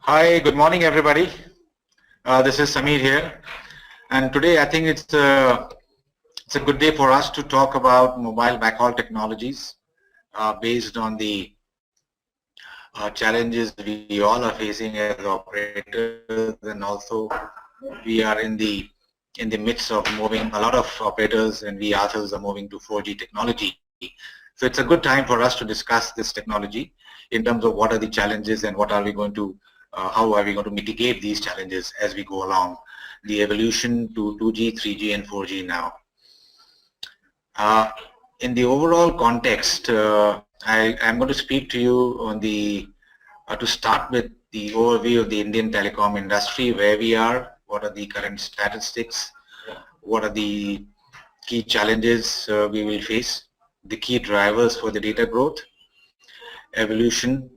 Hi, good morning everybody. This is Samir here, and today I think it's a good day for us to talk about mobile backhaul technologies based on the challenges we all are facing as operators, and also we are in the midst of moving. A lot of operators and we ourselves are moving to 4G technology. So it's a good time for us to discuss this technology in terms of what are the challenges and what are we going to how are we going to mitigate these challenges as we go along the evolution to 2G, 3G and 4G now. In the overall context, I am going to speak to you on to start with the overview of the Indian telecom industry, where we are, what are the current statistics, what are the key challenges we will face, the key drivers for the data growth, evolution,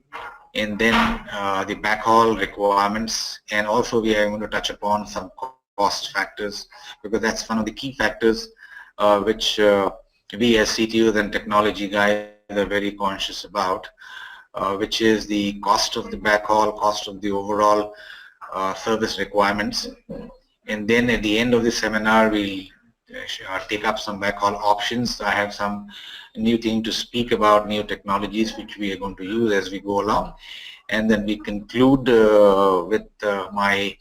and then the backhaul requirements, and also we are going to touch upon some cost factors, because that's one of the key factors which we as CTOs and technology guys are very conscious about, which is the cost of the backhaul, cost of the overall service requirements. And then at the end of the seminar, we'll take up some backhaul options. I have some new thing to speak about, new technologies which we are going to use as we go along. And then we conclude with my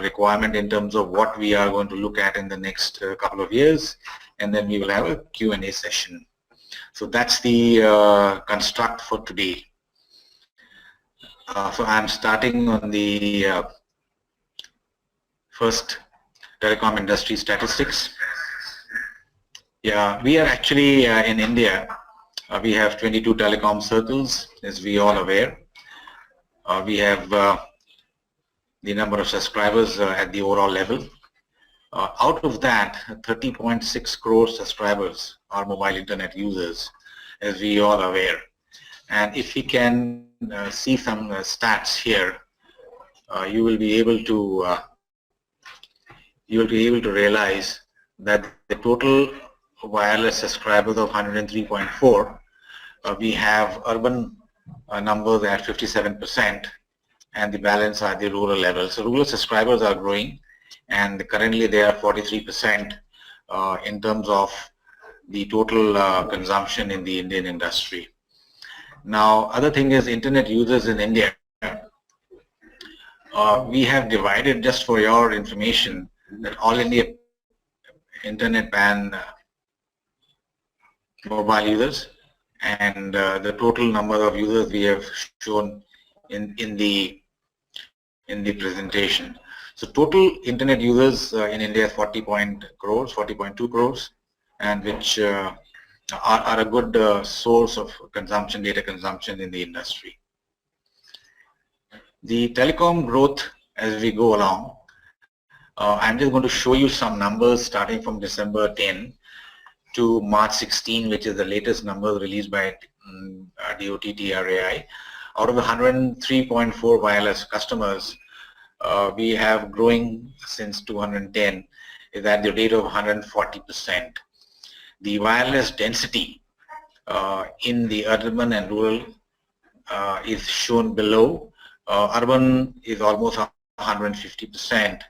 requirement in terms of what we are going to look at in the next couple of years. And then we will have a Q&A session. So that's the construct for today. So I'm starting on the first telecom industry statistics. Yeah, we are actually in India. We have 22 telecom circles, as we all aware. We have the number of subscribers at the overall level. Out of that, 30.6 crore subscribers are mobile internet users, as we all are aware. And if we can see some stats here, you will be able to realize that the total wireless subscribers of 103.4, we have urban numbers at 57%, and the balance are the rural level. So rural subscribers are growing, and currently they are 43% in terms of the total consumption in the Indian industry. Now, other thing is internet users in India. We have divided, just for your information, that all India internet band mobile users, and the total number of users we have shown in the presentation. So total internet users in India is 40.2 crores, and which are a good source of consumption, data consumption in the industry. The telecom growth as we go along, I'm just going to show you some numbers starting from December 10 to March 16, which is the latest numbers released by DOT TRAI. Out of the 103.4 wireless customers, we have growing since 2010 is at the rate of 140%. The wireless density in the urban and rural is shown below. Urban is almost 150%,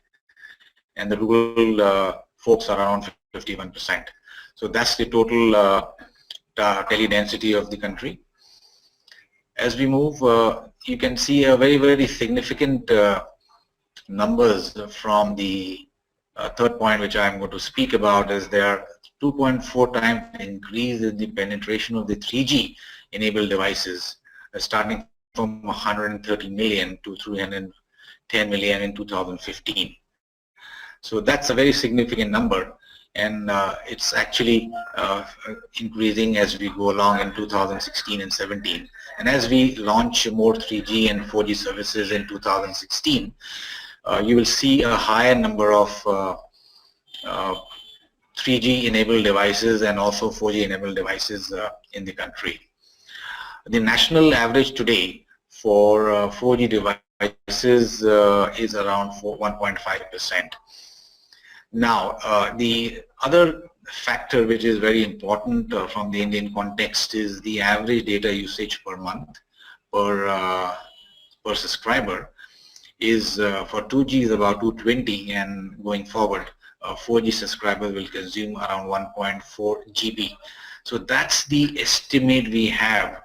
and the rural folks are around 51%. So that's the total tele density of the country. As we move, you can see a very, very significant numbers from the third point which I'm going to speak about, is there are 2.4 times increase in the penetration of the 3G enabled devices, starting from 130 million to 310 million in 2015. So that's a very significant number, and it's actually increasing as we go along in 2016 and 17. And as we launch more 3G and 4G services in 2016, you will see a higher number of 3G enabled devices and also 4G enabled devices in the country. The national average today for 4G devices is around 1.5%. Now, the other factor which is very important from the Indian context is the average data usage per month per per subscriber is for 2G is about 220, and going forward 4G subscribers will consume around 1.4 GB. So that's the estimate we have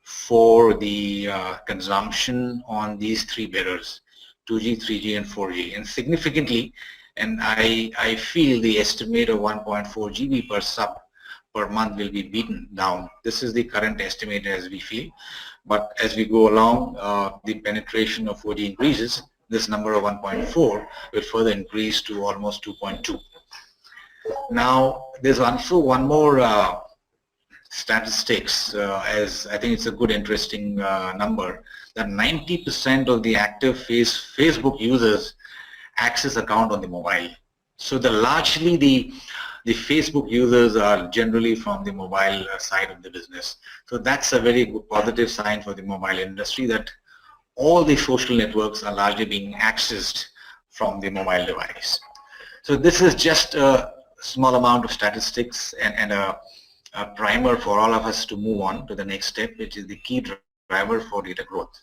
for the consumption on these three bearers, 2G, 3G and 4G, and significantly, and I feel the estimate of 1.4 GB per sub per month will be beaten down. This is the current estimate as we feel, but as we go along, the penetration of 4G increases, this number of 1.4 will further increase to almost 2.2. Now there's also one more statistics, as I think it's a good interesting number, that 90% of the active Facebook users access account on the mobile. So largely the Facebook users are generally from the mobile side of the business. So that's a very good positive sign for the mobile industry, that all the social networks are largely being accessed from the mobile device. So this is just a small amount of statistics and a primer for all of us to move on to the next step, which is the key driver for data growth.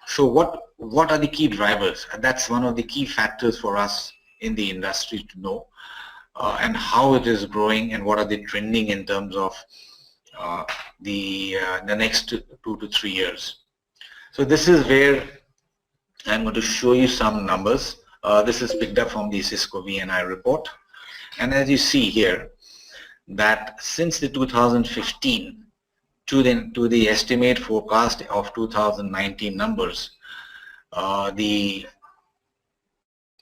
So what are the key drivers? And that's one of the key factors for us in the industry to know, and how it is growing and what are the trending in terms of the next 2 to 3 years. So this is where I'm going to show you some numbers. This is picked up from the Cisco VNI report, and as you see here, that since the 2015 to the estimate forecast of 2019 numbers, the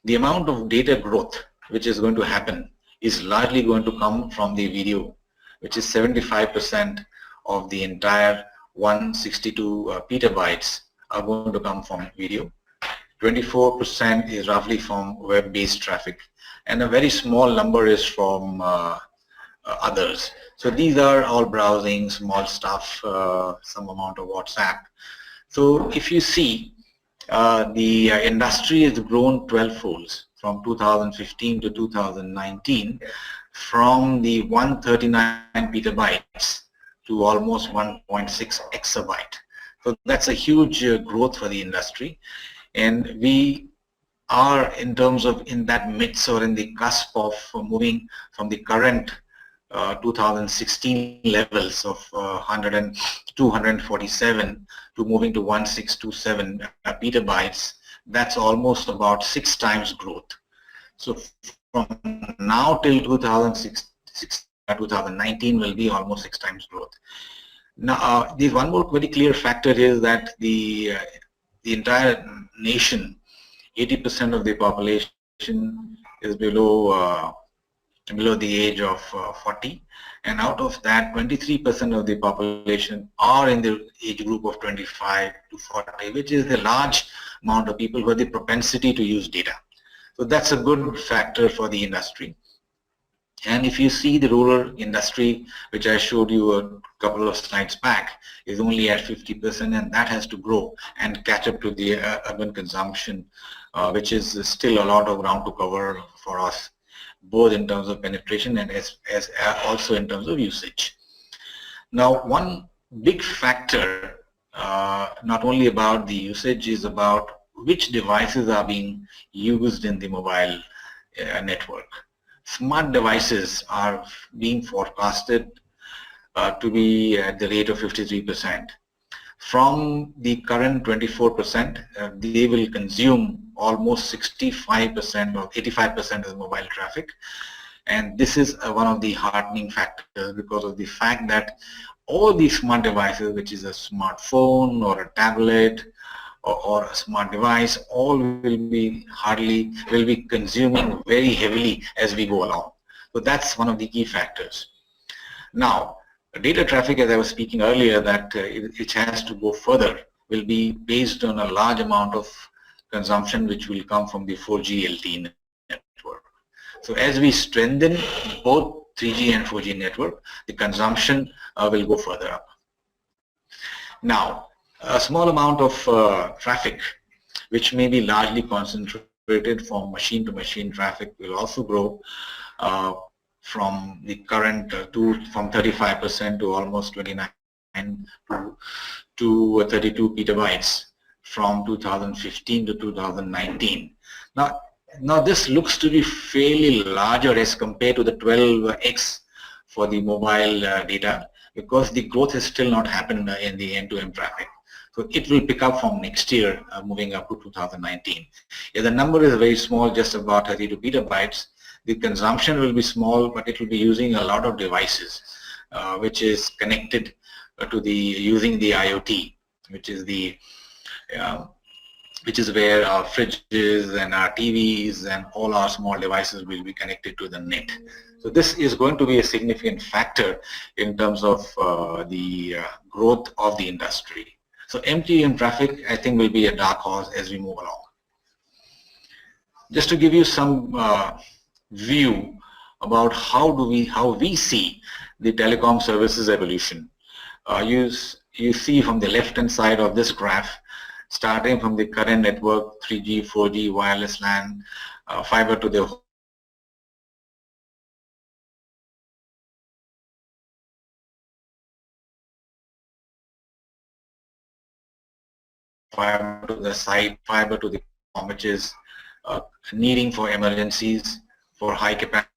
amount of data growth which is going to happen is largely going to come from the video, which is 75% of the entire 162 petabytes are going to come from video. 24% is roughly from web-based traffic, and a very small number is from others. So these are all browsing, small stuff, some amount of WhatsApp. So if you see, the industry has grown 12-folds from 2015 to 2019, from the 139 petabytes to almost 1.6 exabyte. So that's a huge growth for the industry, and we are in terms of in that midst or in the cusp of moving from the current 2016 levels of 247 to moving to 1627 petabytes. That's almost about 6 times growth. So from now till 2019 will be almost 6 times growth. Now the one more very clear factor is that the entire nation, 80% of the population is below the age of 40, and out of that 23% of the population are in the age group of 25 to 40, which is the large amount of people who have the propensity to use data. So that's a good factor for the industry. And if you see the rural industry, which I showed you a couple of slides back, is only at 50%, and that has to grow and catch up to the urban consumption, which is still a lot of ground to cover for us, both in terms of penetration and as also in terms of usage. Now, one big factor, not only about the usage, is about which devices are being used in the mobile network. Smart devices are being forecasted to be at the rate of 53%. From the current 24%, they will consume almost 65% or 85% of the mobile traffic, and this is one of the heartening factors, because of the fact that all these smart devices, which is a smartphone or a tablet or a smart device, all will be consuming very heavily as we go along. So that's one of the key factors. Now, data traffic, as I was speaking earlier, that it has to go further, will be based on a large amount of consumption which will come from the 4G LTE network. So as we strengthen both 3G and 4G network, the consumption will go further up. Now, a small amount of traffic, which may be largely concentrated from machine-to-machine traffic, will also grow from the current from 35% to almost 29 to 32 petabytes from 2015 to 2019. Now this looks to be fairly larger as compared to the 12x for the mobile data, because the growth has still not happened in the end-to-end traffic. So it will pick up from next year, moving up to 2019. Yeah, the number is very small, just about 32 petabytes. The consumption will be small, but it will be using a lot of devices, which is connected to the using the IoT, which is the which is where our fridges and our TVs and all our small devices will be connected to the net. So this is going to be a significant factor in terms of the growth of the industry. So MTM traffic, I think, will be a dark horse as we move along. Just to give you some view about how we see the telecom services evolution. You see from the left-hand side of this graph, starting from the current network, 3G, 4G, wireless LAN, fiber to the fiber to the site, fiber to the home, which is needing for emergencies, for high capacity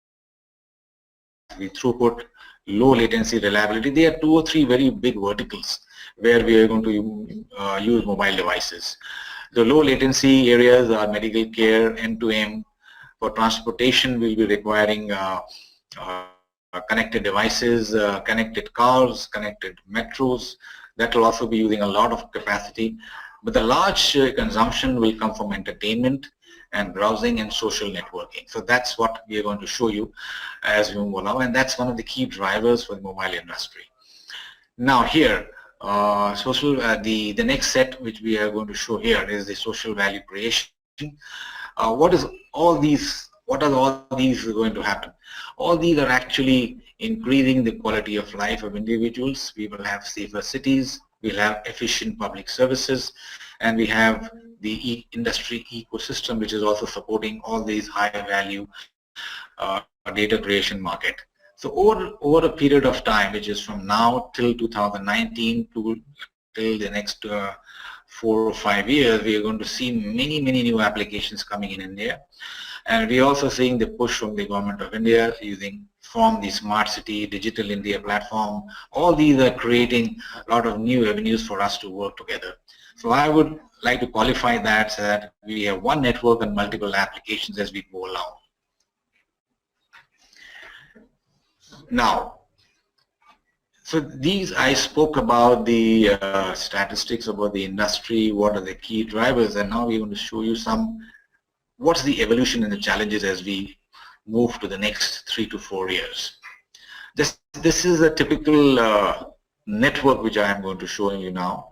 throughput, low latency reliability. There are 2 or 3 very big verticals where we are going to use mobile devices. The low latency areas are medical care, M2M. For transportation, we'll be requiring connected devices, connected cars, connected metros. That will also be using a lot of capacity. But the large consumption will come from entertainment and browsing and social networking. So that's what we are going to show you as we move along, and that's one of the key drivers for the mobile industry. Now here, the next set which we are going to show here is the social value creation. What are all these going to happen? All these are actually increasing the quality of life of individuals. We will have safer cities, we'll have efficient public services, and we have the industry ecosystem, which is also supporting all these high value data creation market. So over a period of time, which is from now till 2019 till the next 4 or 5 years, we are going to see many new applications coming in India. And we are also seeing the push from the government of India from the Smart City, Digital India platform. All these are creating a lot of new avenues for us to work together. So I would like to qualify that so that we have one network and multiple applications as we go along. Now, so these, I spoke about the statistics about the industry, what are the key drivers, and now we're going to show you what's the evolution and the challenges as we move to the next 3 to 4 years. This is a typical network which I am going to show you now.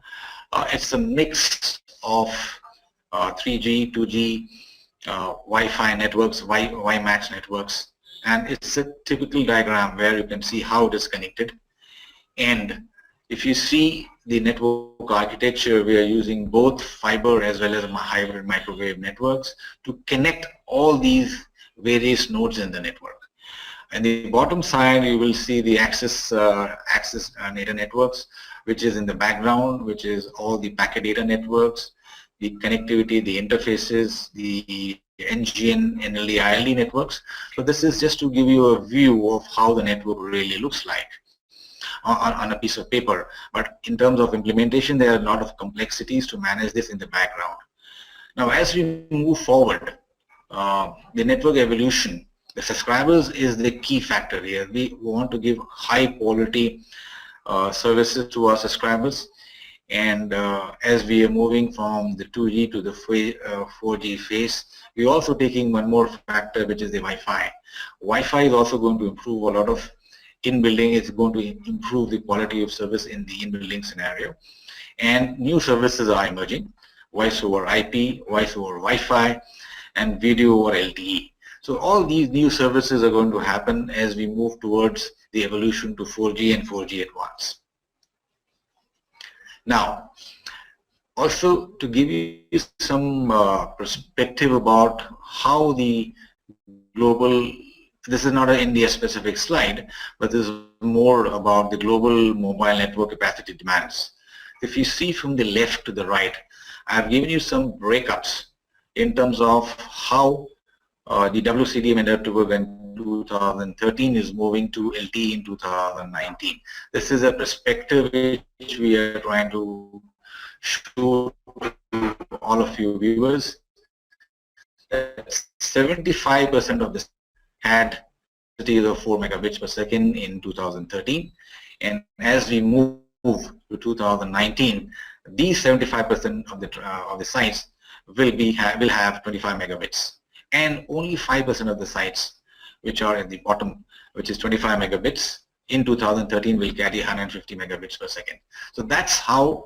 It's a mix of 3G, 2G, Wi-Fi networks, WiMAX networks, and it's a typical diagram where you can see how it is connected. And if you see the network architecture, we are using both fiber as well as hybrid microwave networks to connect all these various nodes in the network. And the bottom side, you will see the access data networks, which is in the background, which is all the packet data networks, the connectivity, the interfaces, the NGN, NLD, ILD networks. So this is just to give you a view of how the network really looks like on a piece of paper. But in terms of implementation, there are a lot of complexities to manage this in the background. Now, as we move forward, the network evolution, the subscribers is the key factor here. We want to give high quality services to our subscribers, and as we are moving from the 2G to the 4G phase, we're also taking one more factor, which is the Wi-Fi. Wi-Fi is also going to improve a lot of in-building. It's going to improve the quality of service in the in-building scenario, and new services are emerging: voice over IP, voice over Wi-Fi, and video over LTE. So all these new services are going to happen as we move towards the evolution to 4G and 4G Advanced. Now, also to give you some perspective about how the global, this is not an India specific slide, but this is more about the global mobile network capacity demands. If you see from the left to the right, I've given you some breakups in terms of how the WCDM network in 2013 is moving to LTE in 2019. This is a perspective which we are trying to show to all of you viewers, that 75% of this had speed of 4 megabits per second in 2013, and as we move to 2019, these 75% of the sites will have 25 megabits, and only 5% of the sites which are at the bottom, which is 25 megabits, in 2013 will carry 150 megabits per second. So that's how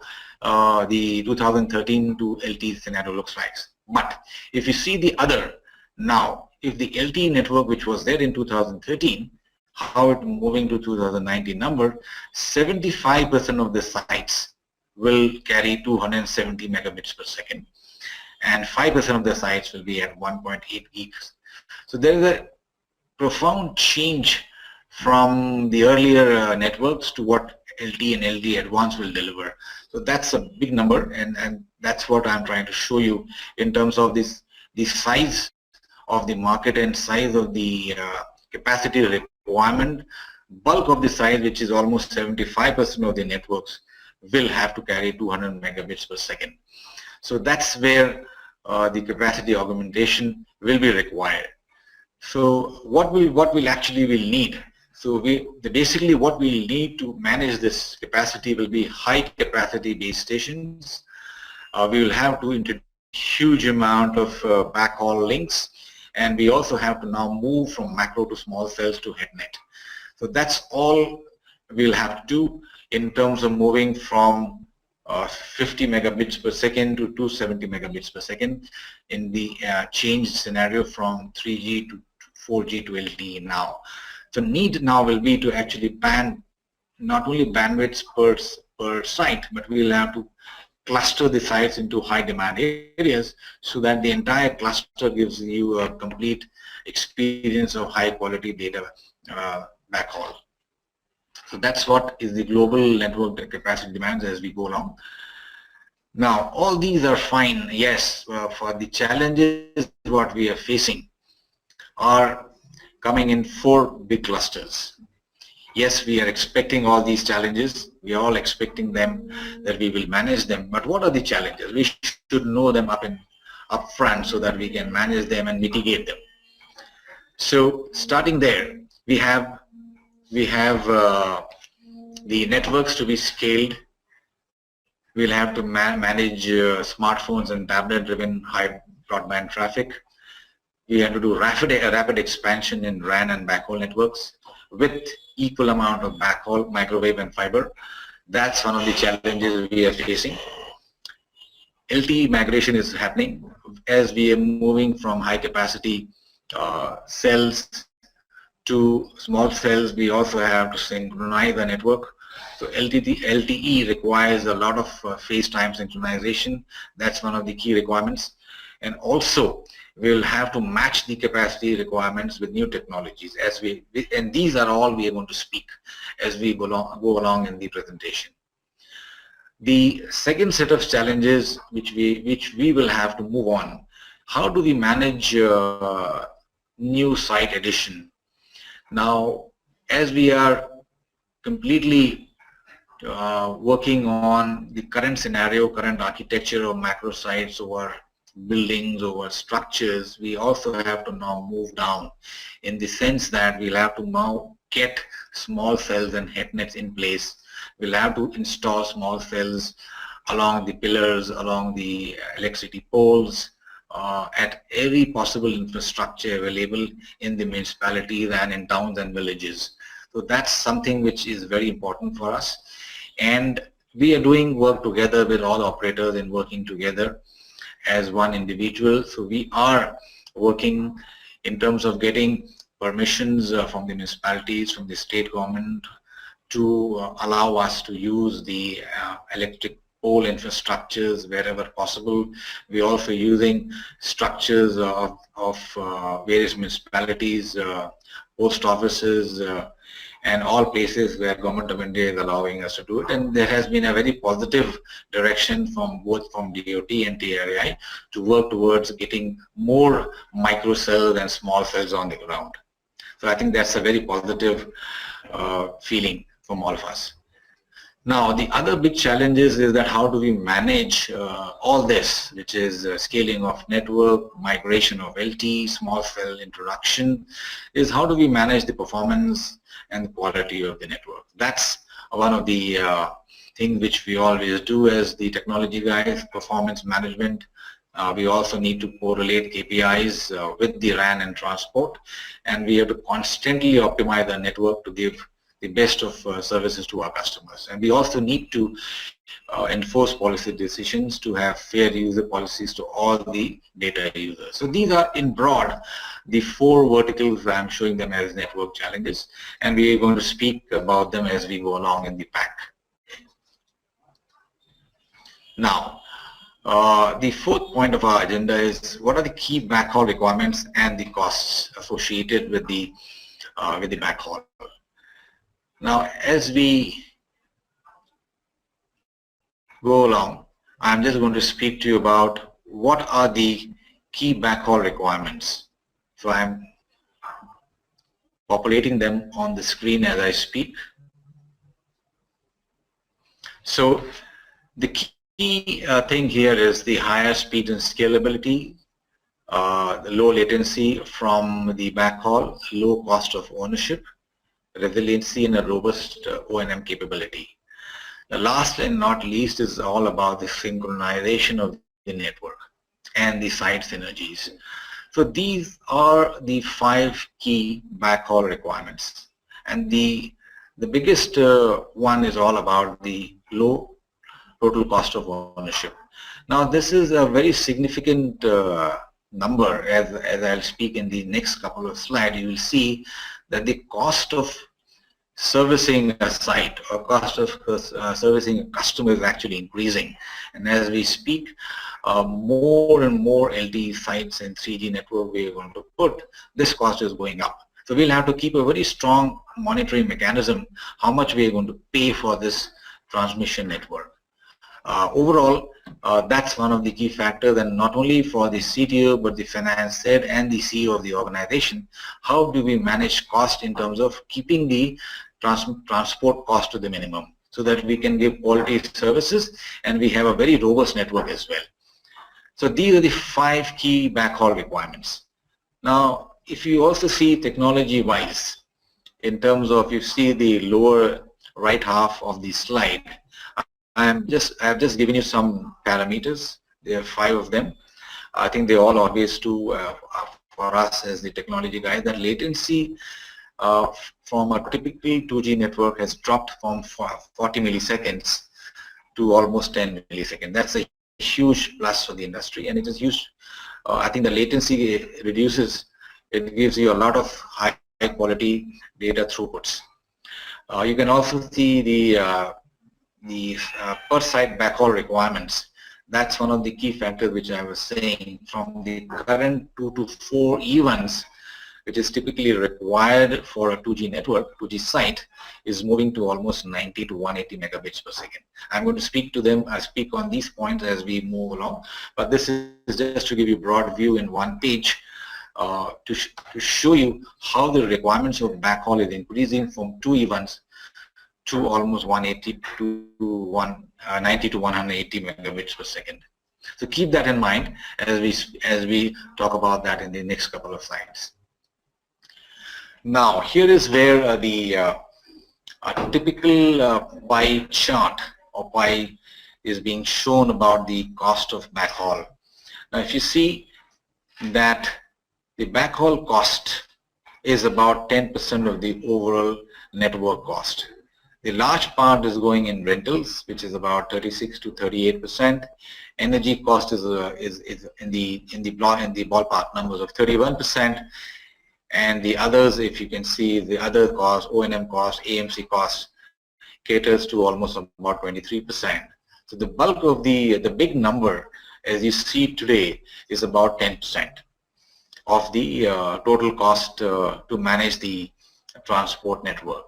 the 2013 to LTE scenario looks like. But if you see the other, now if the LTE network which was there in 2013, how it moving to 2019 number, 75% of the sites will carry 270 megabits per second, and 5% of the sites will be at 1.8 gigs. So there is a profound change from the earlier networks to what LTE and LTE Advanced will deliver. So that's a big number, and that's what I'm trying to show you in terms of the size of the market and size of the capacity requirement. Bulk of the size, which is almost 75% of the networks, will have to carry 200 megabits per second. So that's where the capacity augmentation will be required. So what we'll actually need. So basically what we'll need to manage this capacity will be high capacity base stations. We will have to introduce huge amount of backhaul links, and we also have to now move from macro to small cells to headnet. So that's all we'll have to do in terms of moving from 50 megabits per second to 270 megabits per second in the changed scenario from 3G to 4G to LTE now. So need now will be to actually ban not only bandwidths per site, but we will have to cluster the sites into high demand areas so that the entire cluster gives you a complete experience of high quality data backhaul. So that's what is the global network capacity demands as we go along. Now all these are fine, yes, for the challenges what we are facing are coming in 4 big clusters. Yes, we are expecting all these challenges. We are all expecting them, that we will manage them. But what are the challenges? We should know them up front so that we can manage them and mitigate them. So starting there, we have the networks to be scaled. We'll have to manage smartphones and tablet-driven high broadband traffic. We have to do rapid expansion in RAN and backhaul networks with equal amount of backhaul, microwave and fiber. That's one of the challenges we are facing. LTE migration is happening as we are moving from high capacity cells to small cells. We also have to synchronize the network. So LTE requires a lot of phase time synchronization. That's one of the key requirements. And also we'll have to match the capacity requirements with new technologies and these are all we are going to speak as we go along in the presentation. The second set of challenges which we will have to move on, how do we manage new site addition? Now as we are completely working on the current scenario, current architecture of macro sites over buildings, over structures, we also have to now move down in the sense that we'll have to now get small cells and headnets in place. We'll have to install small cells along the pillars, along the electricity poles, at every possible infrastructure available in the municipalities and in towns and villages. So that's something which is very important for us, and we are doing work together with all operators and working together as one individual. So we are working in terms of getting permissions from the municipalities, from the state government to allow us to use the electric pole infrastructures wherever possible. We're also using structures of various municipalities, post offices, and all places where Government of India is allowing us to do it. And there has been a very positive direction from both from DOT and TRAI to work towards getting more micro cells and small cells on the ground. So I think that's a very positive feeling from all of us. Now, the other big challenges is that how do we manage all this, which is scaling of network, migration of LT, small cell introduction, is how do we manage the performance and the quality of the network. That's one of the things which we always do as the technology guys, performance management. We also need to correlate KPIs with the RAN and transport, and we have to constantly optimize the network to give the best of services to our customers. And we also need to enforce policy decisions to have fair user policies to all the data users. So these are in broad the 4 verticals I'm showing them as network challenges, and we are going to speak about them as we go along in the pack. Now, the 4th point of our agenda is what are the key backhaul requirements and the costs associated with the backhaul. Now, as we go along, I'm just going to speak to you about what are the key backhaul requirements. So I'm populating them on the screen as I speak. So the key thing here is the higher speed and scalability, the low latency from the backhaul, low cost of ownership, resiliency, and a robust O&M capability. The last and not least is all about the synchronization of the network and the site synergies. So these are the 5 key backhaul requirements, and the biggest one is all about the low total cost of ownership. Now this is a very significant number. As I'll speak in the next couple of slides, you will see that the cost of servicing a site or cost of servicing a customer is actually increasing. And as we speak, more and more LTE sites and 3G network we are going to put, this cost is going up. So we'll have to keep a very strong monitoring mechanism how much we are going to pay for this transmission network. Overall, that's one of the key factors, and not only for the CTO but the finance head and the CEO of the organization. How do we manage cost in terms of keeping the transport cost to the minimum so that we can give quality services and we have a very robust network as well. So these are the 5 key backhaul requirements. Now, if you also see technology-wise, in terms of, you see the lower right half of the slide, I've just given you some parameters. There are 5 of them. I think they're all obvious to for us as the technology guys. That latency from a typical 2G network has dropped from 40 milliseconds to almost 10 milliseconds. That's a huge plus for the industry, and it is used. I think the latency reduces. It gives you a lot of high quality data throughputs. You can also see the per site backhaul requirements. That's one of the key factors which I was saying, from the current 2 to 4 E1s, which is typically required for a 2G network, 2G site, is moving to almost 90 to 180 megabits per second. I'm going to speak to them, speak on these points as we move along, but this is just to give you a broad view in one page to show you how the requirements of backhaul is increasing from 2 E1s to almost 180 to 90 to 180 megabits per second. So keep that in mind as we talk about that in the next couple of slides. Now here is where the typical pie chart or pie is being shown about the cost of backhaul. Now if you see that the backhaul cost is about 10% of the overall network cost. The large part is going in rentals, which is about 36 to 38%. Energy cost is in the ballpark numbers of 31%, and the others, if you can see, the other costs, O&M cost, AMC cost, caters to almost about 23%. So the bulk of the big number, as you see today, is about 10% of the total cost to manage the transport network.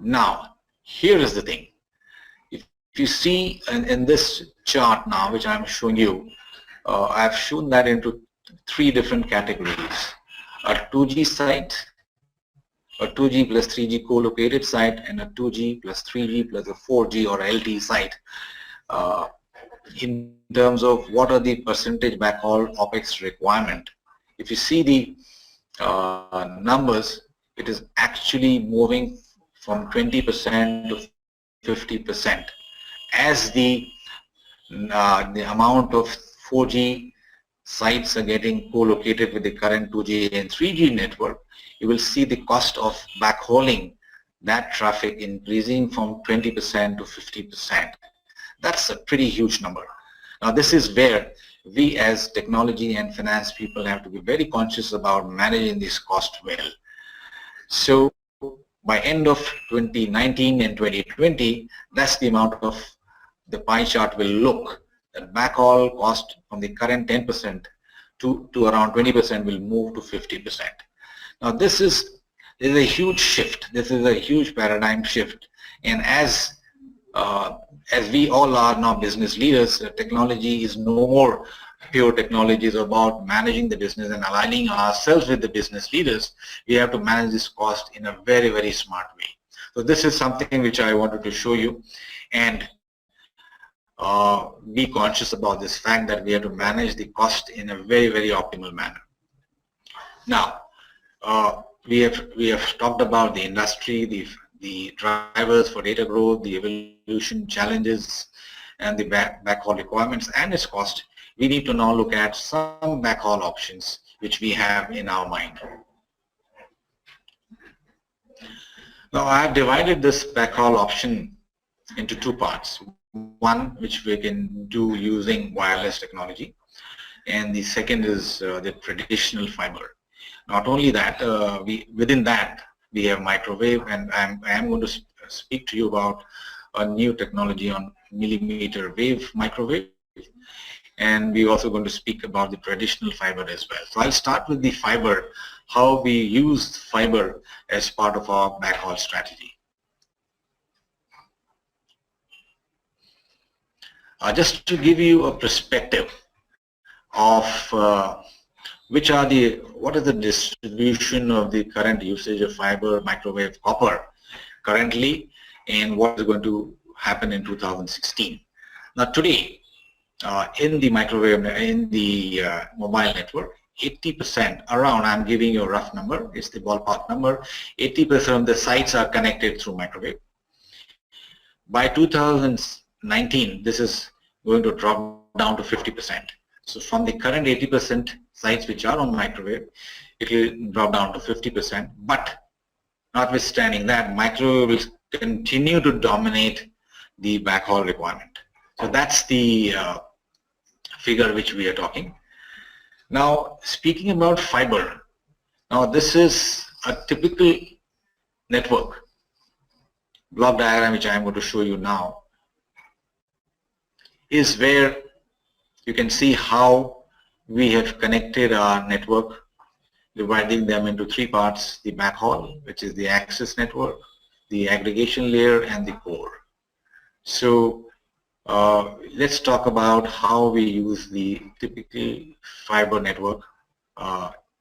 Now, here is the thing. If you see in this chart now, which I'm showing you, I've shown that into three different categories. A 2G site, a 2G plus 3G co-located site, and a 2G plus 3G plus a 4G or LTE site. In terms of what are the percentage backhaul OPEX requirement, if you see the numbers, it is actually moving from 20% to 50% as the amount of 4G sites are getting co-located with the current 2G and 3G network. You will see the cost of backhauling that traffic increasing from 20% to 50%. That's a pretty huge number. Now this is where we as technology and finance people have to be very conscious about managing this cost well. So by end of 2019 and 2020, that's the amount of the pie chart will look. That backhaul cost from the current 10% to around 20% will move to 50%. Now this is a huge shift. This is a huge paradigm shift. And as we all are now business leaders, technology is no more pure technology. Is about managing the business and aligning ourselves with the business leaders. We have to manage this cost in a very, very smart way. So this is something which I wanted to show you, and be conscious about this fact that we have to manage the cost in a very, very optimal manner. Now, we have talked about the industry, the drivers for data growth, the evolution challenges, and the backhaul requirements and its cost. We need to now look at some backhaul options which we have in our mind. Now I have divided this backhaul option into two parts. One which we can do using wireless technology, and the second is the traditional fiber. Not only that, within that we have microwave, and I am going to speak to you about a new technology on millimeter wave microwave, and we're also going to speak about the traditional fiber as well. So I'll start with the fiber, how we use fiber as part of our backhaul strategy. Just to give you a perspective of what is the distribution of the current usage of fiber, microwave, copper currently, and what is going to happen in 2016. Now today, in the microwave, in the mobile network, 80% around, I'm giving you a rough number, it's the ballpark number, 80% of the sites are connected through microwave. By 2019, this is going to drop down to 50%. So from the current 80% sites which are on microwave, it will drop down to 50%, but notwithstanding that, microwave will continue to dominate the backhaul requirement. So that's the figure which we are talking. Now speaking about fiber, now this is a typical network block diagram which I am going to show you now, is where you can see how we have connected our network, dividing them into three parts: the backhaul, which is the access network, the aggregation layer, and the core. So let's talk about how we use the typical fiber network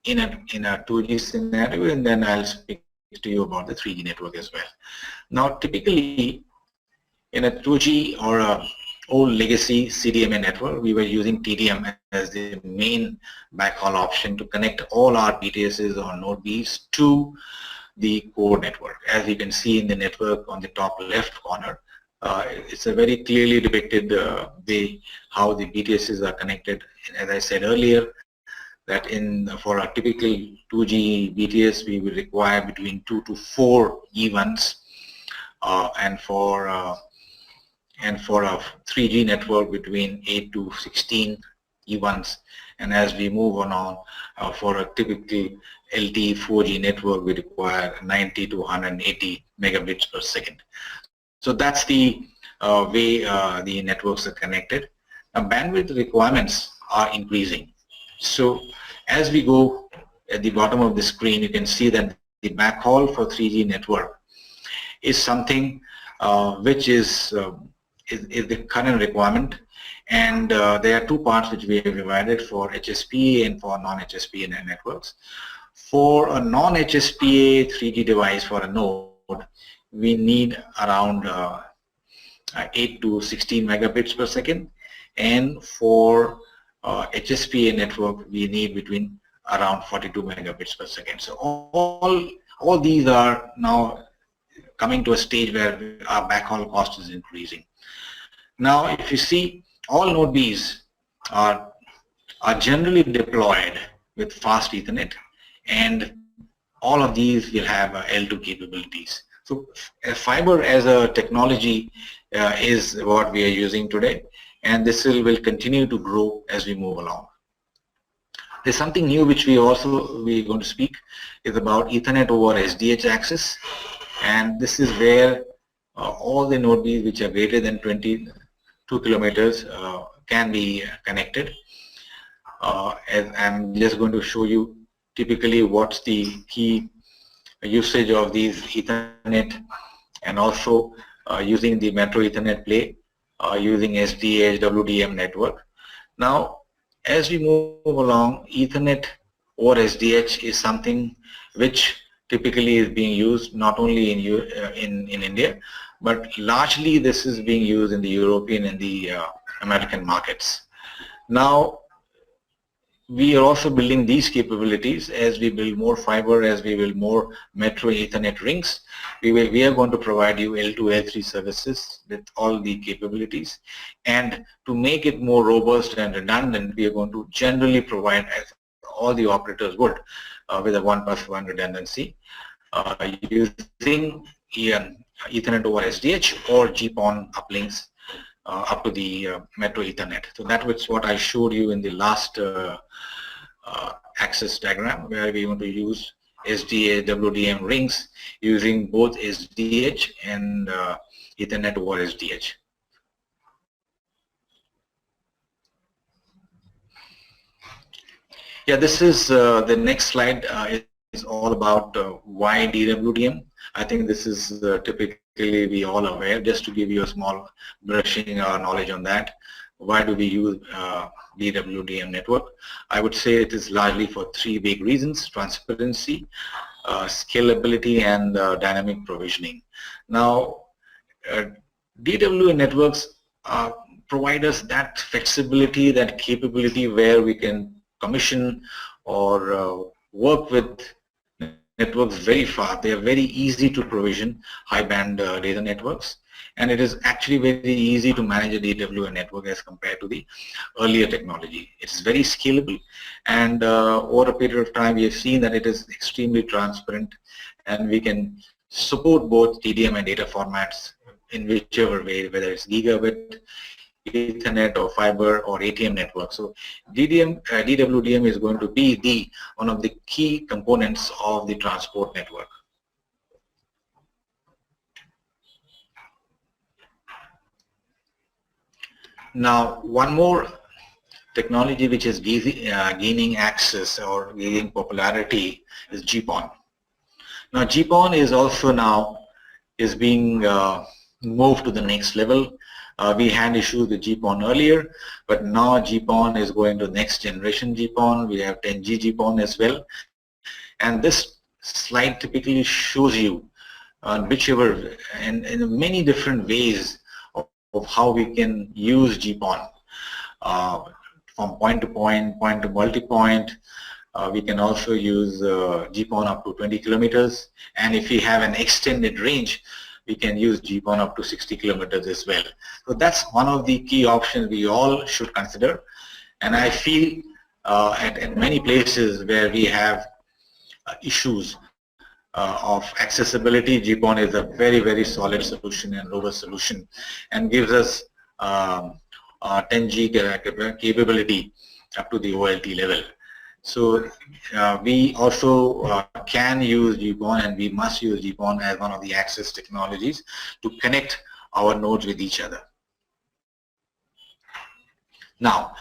in a 2G scenario, and then I'll speak to you about the 3G network as well. Now typically in a 2G or a old legacy CDMA network, we were using TDM as the main backhaul option to connect all our BTSs or Node Bs to the core network. As you can see in the network on the top left corner, it's a very clearly depicted way how the BTSs are connected. As I said earlier, that for a typical 2G BTS, we will require between 2 to 4 E1s, and for a 3G network between 8 to 16 E1s. And as we move on, for a typical LTE 4G network, we require 90 to 180 megabits per second. So that's the way the networks are connected. Now bandwidth requirements are increasing. So as we go at the bottom of the screen, you can see that the backhaul for 3G network is something which is the current requirement, and there are two parts which we have divided for HSPA and for non-HSPA networks. For a non-HSPA 3G device for a node, we need around 8 to 16 megabits per second, and for HSPA network we need between around 42 megabits per second. So all these are now coming to a stage where our backhaul cost is increasing. Now if you see, all node Bs are generally deployed with fast Ethernet, and all of these will have L2 capabilities. So fiber as a technology is what we are using today, and this will continue to grow as we move along. There's something new which we're going to speak is about Ethernet over SDH access, and this is where all the node Bs which are greater than 22 kilometers can be connected. And I'm just going to show you typically what's the key usage of these Ethernet, and also using the Metro Ethernet play using SDH WDM network. Now as we move along, Ethernet over SDH is something which typically is being used not only in India, but largely this is being used in the European and the American markets. Now we are also building these capabilities as we build more fiber, as we build more Metro Ethernet rings. We are going to provide you L2, L3 services with all the capabilities, and to make it more robust and redundant, we are going to generally provide, as all the operators would, with a 1+1 redundancy using Ethernet over SDH or GPON uplinks up to the Metro Ethernet. So that was what I showed you in the last access diagram, where we want to use SDH WDM rings using both SDH and Ethernet over SDH. Yeah, this is the next slide is all about why DWDM. I think this is typically we all aware. Just to give you a small brushing our knowledge on that, why do we use DWDM network? I would say it is largely for three big reasons: transparency, scalability, and dynamic provisioning. Now DWDM networks provide us that flexibility, that capability, where we can commission or work with networks very fast. They are very easy to provision, high band data networks, and it is actually very easy to manage a DWDM network as compared to the earlier technology. It's very scalable, and over a period of time we have seen that it is extremely transparent, and we can support both TDM and data formats in whichever way, whether it's gigabit, Ethernet or fiber or ATM network. So DWDM is going to be one of the key components of the transport network. Now one more technology which is gaining access or gaining popularity is GPON. Now GPON is also now being moved to the next level. We had issues with GPON earlier, but now GPON is going to next generation GPON. We have 10G GPON as well, and this slide typically shows you whichever and in many different ways of how we can use GPON from point to point, point to multi-point. We can also use GPON up to 20 kilometers, and if we have an extended range, we can use GPON up to 60 kilometers as well. So that's one of the key options we all should consider. And I feel at many places where we have issues of accessibility, GPON is a very, very solid solution and robust solution, and gives us 10G capability up to the OLT level. So we also can use GPON, and we must use GPON as one of the access technologies to connect our nodes with each other. Now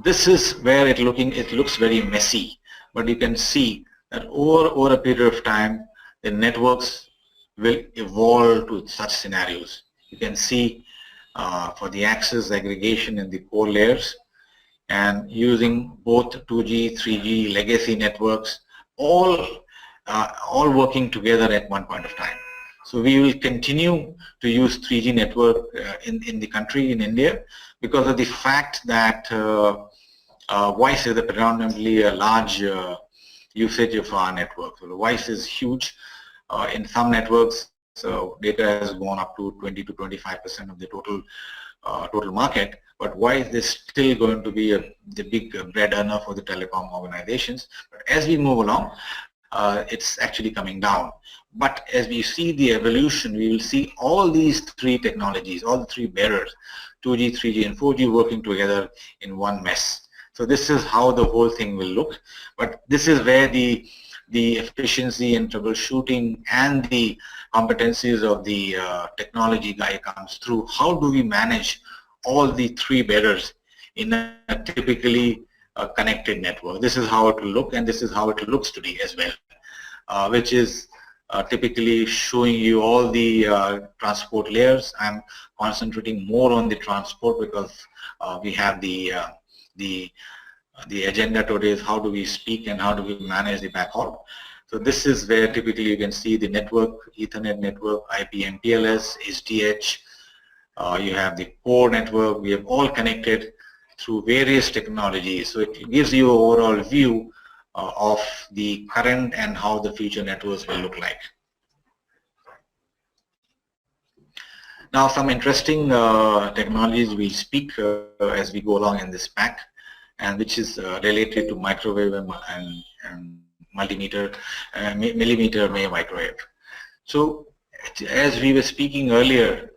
this is where it looks very messy, but you can see that over a period of time the networks will evolve to such scenarios. You can see for the access aggregation in the core layers, and using both 2G, 3G, legacy networks, all working together at one point of time. So we will continue to use 3G network in the country, in India, because of the fact that voice is predominantly a large usage of our network. So the voice is huge. In some networks, so data has gone up to 20 to 25% of the total market, but voice is still going to be the big bread earner for the telecom organizations. But as we move along, it's actually coming down. But as we see the evolution, we will see all these three technologies, all the three bearers, 2G, 3G, and 4G working together in one mess. So this is how the whole thing will look. But this is where the efficiency and troubleshooting and the competencies of the technology guy comes through. How do we manage all the three bearers in a typically connected network? This is how it will look, and this is how it looks today as well, which is typically showing you all the transport layers. I'm concentrating more on the transport because we have the agenda today is how do we speak and how do we manage the backhaul. So this is where typically you can see the network, Ethernet network, IP MPLS, HDH. You have the core network. We have all connected through various technologies. So it gives you an overall view of the current and how the future networks will look like. Now some interesting technologies we'll speak as we go along in this pack, and which is related to microwave and multimeter, millimeter wave microwave. So as we were speaking earlier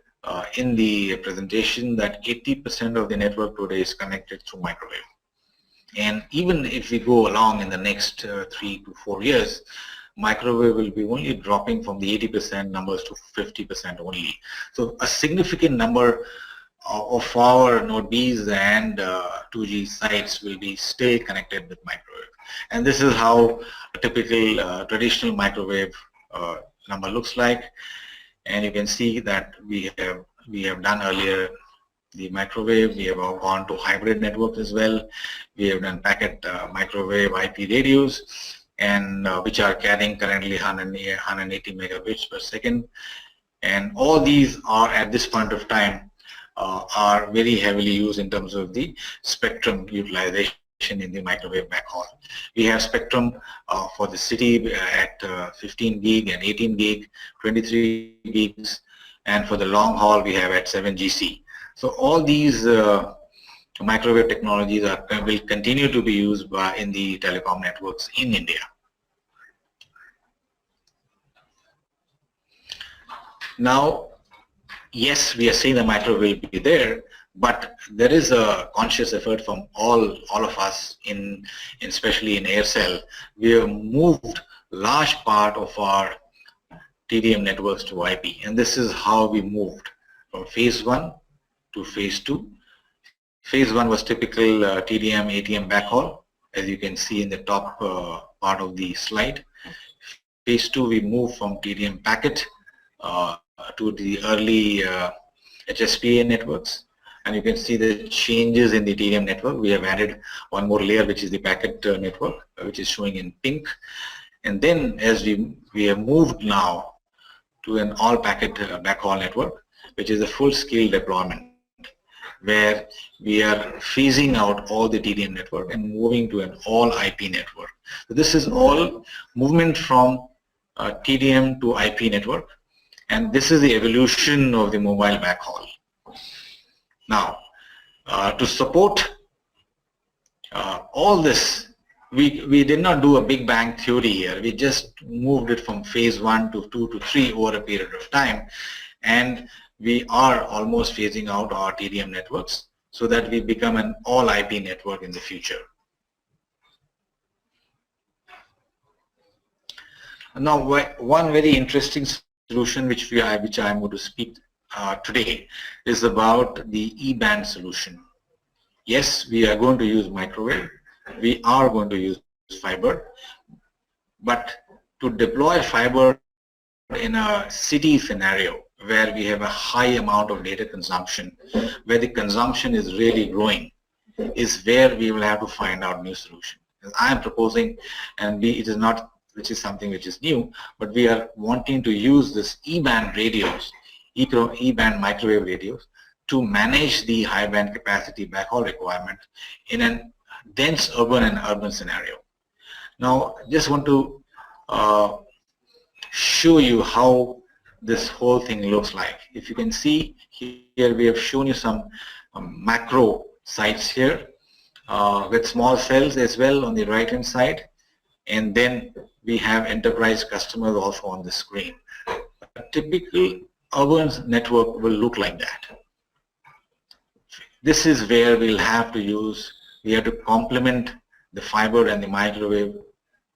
in the presentation, that 80% of the network today is connected through microwave. And even if we go along in the next 3 to 4 years, microwave will be only dropping from the 80% numbers to 50% only. So a significant number of our node Bs and 2G sites will be still connected with microwave. And this is how a typical traditional microwave number looks like. And you can see that we have done earlier the microwave. We have gone to hybrid networks as well. We have done packet microwave IP radios, and which are carrying currently 180 megabits per second. And all these are at this point of time are very heavily used in terms of the spectrum utilization in the microwave backhaul. We have spectrum for the city at 15 gig and 18 gig, 23 gigs, and for the long haul we have at 7 GC. So all these microwave technologies will continue to be used in the telecom networks in India. Now, yes, we are saying the microwave will be there, but there is a conscious effort from all of us, especially in Aircel. We have moved large part of our TDM networks to IP, and this is how we moved from phase 1 to phase 2. Phase 1 was typical TDM ATM backhaul, as you can see in the top part of the slide. Phase 2, we moved from TDM packet to the early HSPA networks, and you can see the changes in the TDM network. We have added one more layer, which is the packet network, which is showing in pink. And then as we have moved now to an all packet backhaul network, which is a full scale deployment, where we are phasing out all the TDM network and moving to an all IP network. So this is all movement from TDM to IP network, and this is the evolution of the mobile backhaul. Now, to support all this, we did not do a big bang theory here. We just moved it from phase 1 to 2 to 3 over a period of time, and we are almost phasing out our TDM networks so that we become an all IP network in the future. Now, one very interesting solution which I am going to speak today is about the E-band solution. Yes, we are going to use microwave. We are going to use fiber, but to deploy fiber in a city scenario where we have a high amount of data consumption, where the consumption is really growing, is where we will have to find out new solution. I am proposing, and it is not, which is something which is new, but we are wanting to use this E-band radios, E-band microwave radios, to manage the high band capacity backhaul requirement in a dense urban scenario. Now, just want to show you how this whole thing looks like. If you can see here, we have shown you some macro sites here with small cells as well on the right hand side, and then we have enterprise customers also on the screen. A typical urban network will look like that. This is where we'll have to use, we have to complement the fiber and the microwave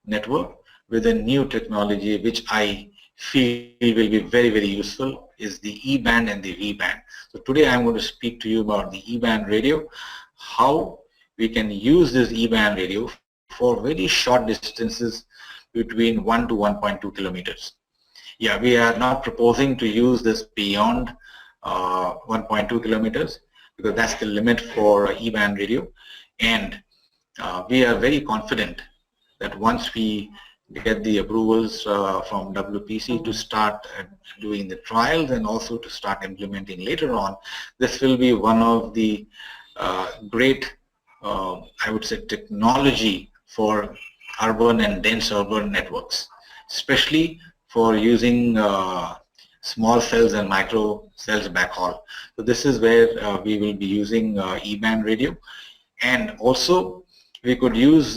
network with a new technology which I feel will be very, very useful, is the E-band and the V-band. So today I'm going to speak to you about the E-band radio, how we can use this E-band radio for very short distances between 1 to 1.2 kilometers. Yeah, we are not proposing to use this beyond 1.2 kilometers because that's the limit for E-band radio, and we are very confident that once we get the approvals from WPC to start doing the trials and also to start implementing later on, this will be one of the great, I would say, technology for urban and dense urban networks, especially for using small cells and micro cells backhaul. So this is where we will be using E-band radio, and also we could use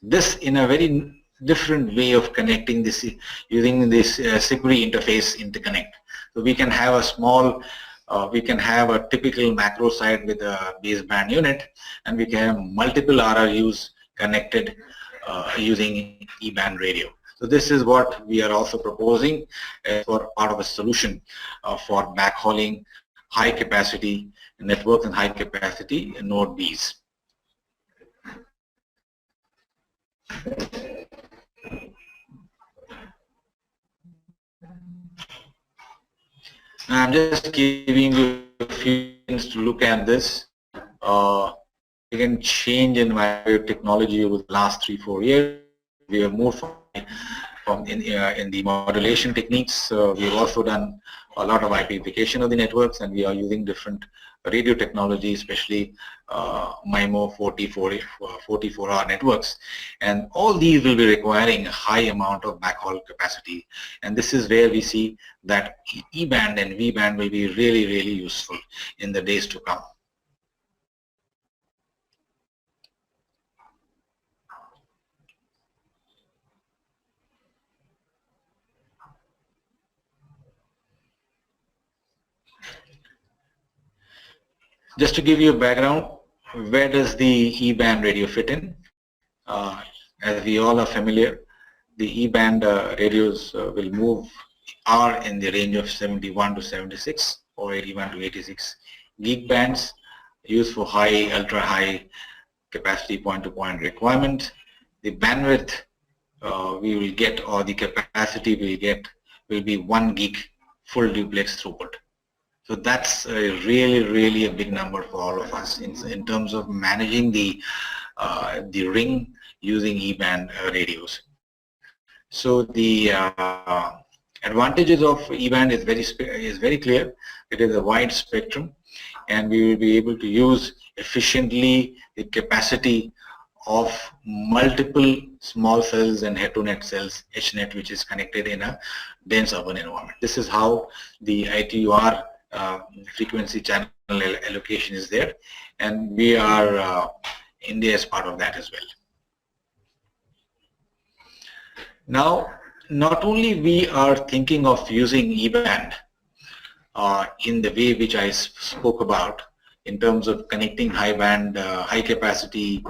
this in a very different way of connecting this using this Fibre interface interconnect. So we can have a small, we can have a typical macro site with a baseband unit, and we can have multiple RRUs connected using E-band radio. So this is what we are also proposing for part of a solution for backhauling high capacity networks and high capacity node Bs. I'm just giving you a few things to look at this. You can change in microwave technology over the last 3-4 years. We have moved from in the modulation techniques. We've also done a lot of IPification of the networks, and we are using different radio technology, especially MIMO 44R networks, and all these will be requiring a high amount of backhaul capacity, and this is where we see that E-band and V-band will be really, really useful in the days to come. Just to give you a background, where does the E-band radio fit in? As we all are familiar, the E-band radios are in the range of 71 to 76 or 81 to 86 gig bands, used for high, ultra high capacity point-to-point requirement. The bandwidth we will get, or the capacity we will get, will be 1 gig full duplex throughput. So that's really a big number for all of us in terms of managing the ring using E-band radios. So the advantages of E-band is very clear. It is a wide spectrum, and we will be able to use efficiently the capacity of multiple small cells and head-to-net cells, HNet, which is connected in a dense urban environment. This is how the ITUR frequency channel allocation is there, and we are India is part of that as well. Now, not only we are thinking of using E-band in the way which I spoke about in terms of connecting high band, high capacity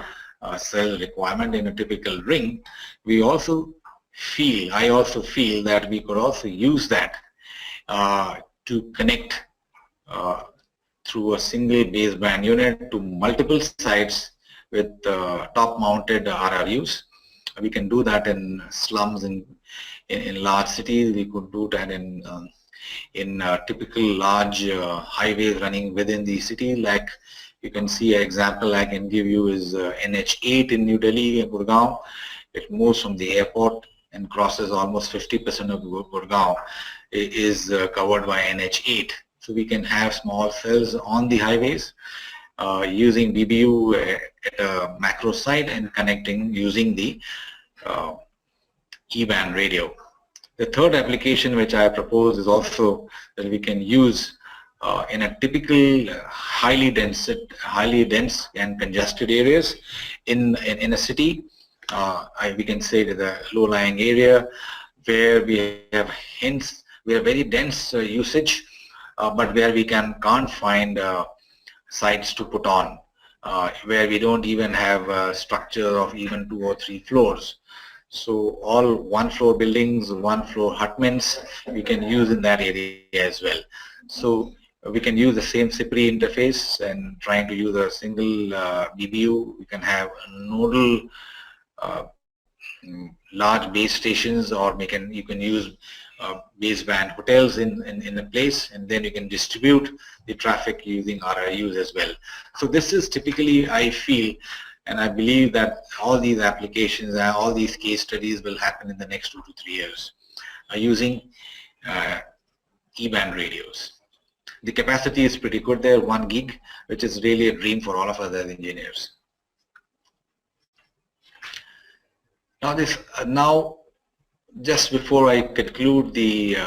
cell requirement in a typical ring, we also feel, I also feel that we could also use that to connect through a single baseband unit to multiple sites with top mounted RRUs We can do that in slums in large cities. We could do that in typical large highways running within the city. Like you can see, an example I can give you is NH8 in New Delhi, Gurgaon. It moves from the airport and crosses almost 50% of Gurgaon is covered by NH8. So we can have small cells on the highways using BBU at a macro site and connecting using the E-band radio. The third application which I propose is also that we can use in a typical highly dense and congested areas in a city. We can say that the low-lying area where we have very dense usage, but where we can't find sites to put on, where we don't even have a structure of even 2 or 3 floors. So all one-floor buildings, one-floor hutments, we can use in that area as well. So we can use the same CPRI interface and trying to use a single BBU. We can have nodal large base stations, or you can use baseband hotels in a place, and then you can distribute the traffic using RIUs as well. So this is typically, I feel, and I believe that all these applications and all these case studies will happen in the next 2 to 3 years using E-band radios. The capacity is pretty good there, 1 gig, which is really a dream for all of us as engineers. Now, just before I conclude the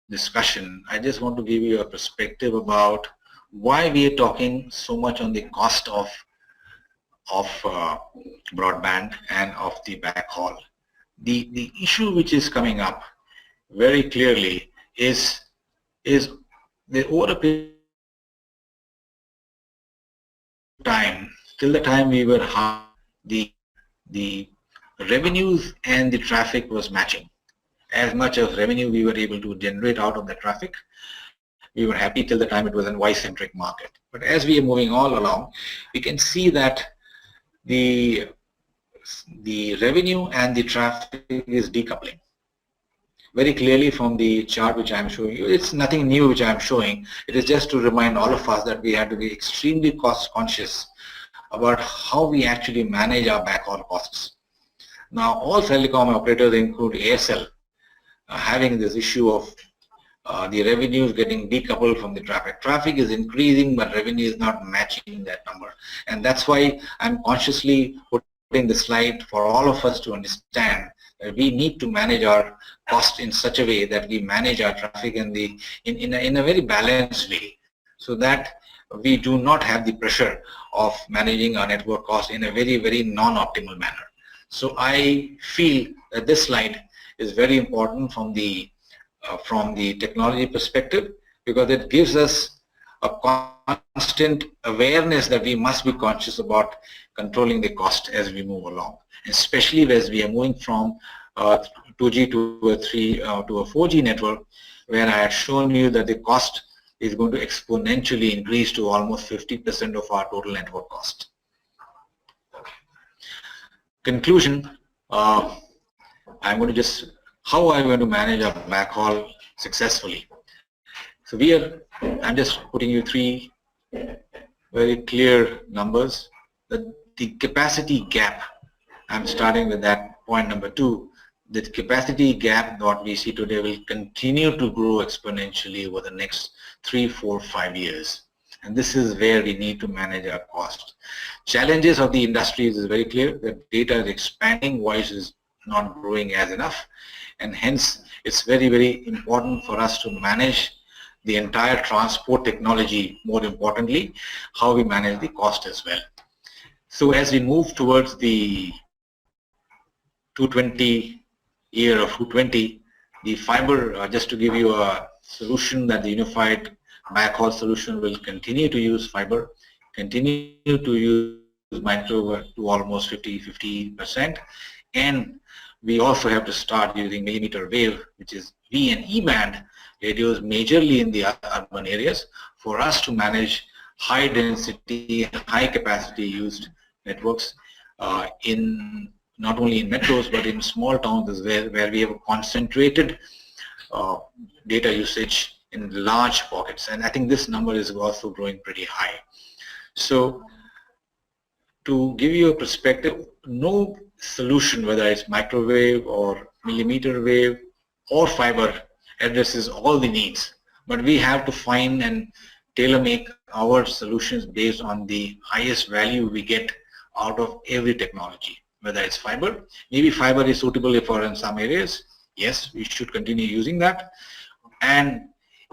discussion, I just want to give you a perspective about why we are talking so much on the cost of broadband and of the backhaul. The issue which is coming up very clearly is the over a period of time, till the time we were the revenues and the traffic was matching. As much as revenue we were able to generate out of the traffic, we were happy till the time it was a Y-centric market. But as we are moving all along, we can see that the revenue and the traffic is decoupling. Very clearly from the chart which I am showing you, it's nothing new which I am showing. It is just to remind all of us that we have to be extremely cost conscious about how we actually manage our backhaul costs. Now, all telecom operators, include ASL, having this issue of the revenues getting decoupled from the traffic. Traffic is increasing, but revenue is not matching that number. And that's why I'm consciously putting the slide for all of us to understand that we need to manage our cost in such a way that we manage our traffic in a very balanced way, so that we do not have the pressure of managing our network cost in a very, very non-optimal manner. So I feel that this slide is very important from the technology perspective, because it gives us a constant awareness that we must be conscious about controlling the cost as we move along, especially as we are moving from 2G to a 4G network, where I had shown you that the cost is going to exponentially increase to almost 50% of our total network cost. Conclusion, I'm going to how I'm going to manage a backhaul successfully. So I'm just putting you 3 very clear numbers. The capacity gap, I'm starting with that point number 2. The capacity gap that we see today will continue to grow exponentially over the next 3, 4, 5 years. And this is where we need to manage our cost. Challenges of the industry is very clear. The data is expanding, voice is not growing as enough, and hence it's very, very important for us to manage the entire transport technology, more importantly, how we manage the cost as well. So as we move towards the 220 year of 220, the fiber, just to give you a solution, that the unified backhaul solution will continue to use fiber, continue to use microwave to almost 50%, and we also have to start using millimeter wave, which is V and E band radios majorly in the urban areas, for us to manage high density, high capacity used networks in not only in metros but in small towns as well, where we have concentrated data usage in large pockets, and I think this number is also growing pretty high. So to give you a perspective, no solution, whether it's microwave or millimeter wave or fiber, addresses all the needs, but we have to find and tailor make our solutions based on the highest value we get out of every technology. Whether it's fiber, maybe fiber is suitable for in some areas, yes, we should continue using that, and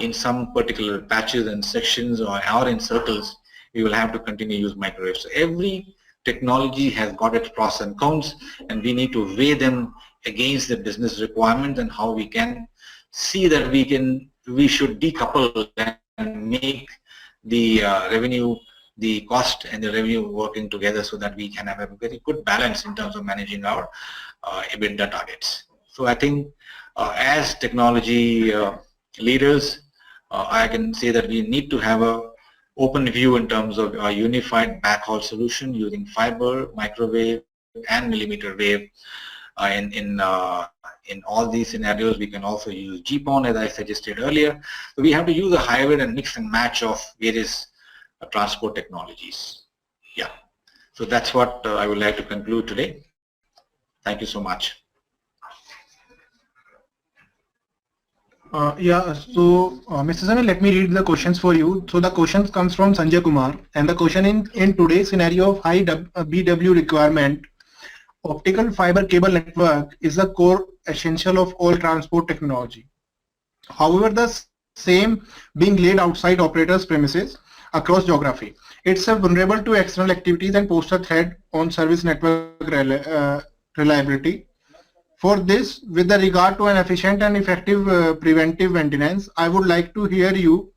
in some particular patches and sections or in circles, we will have to continue to use microwave. So every technology has got its pros and cons, and we need to weigh them against the business requirements and how we can see that we should decouple and make the revenue, the cost and the revenue working together, so that we can have a very good balance in terms of managing our EBITDA targets. So I think as technology leaders, I can say that we need to have a open view in terms of a unified backhaul solution using fiber, microwave, and millimeter wave. In all these scenarios, we can also use GPON, as I suggested earlier. So we have to use a hybrid and mix and match of various transport technologies. Yeah. So that's what I would like to conclude today. Thank you so much. Mr. Sanil, let me read the questions for you. So the question comes from Sanjay Kumar, and the question in today's scenario of high BW requirement, optical fiber cable network is the core essential of all transport technology. However, the same being laid outside operators' premises across geography, it's vulnerable to external activities and pose a threat on service network reliability. For this, with the regard to an efficient and effective preventive maintenance, I would like to hear you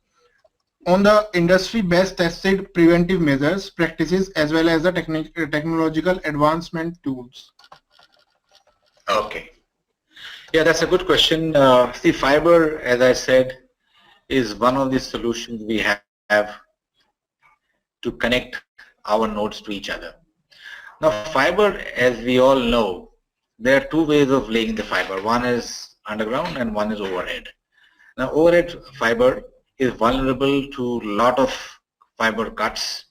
on the industry best tested preventive measures, practices, as well as the technological advancement tools. Okay. Yeah, that's a good question. See, fiber, as I said, is one of the solutions we have to connect our nodes to each other. Now, fiber, as we all know, there are two ways of laying the fiber. One is underground and one is overhead. Now, overhead fiber is vulnerable to a lot of fiber cuts,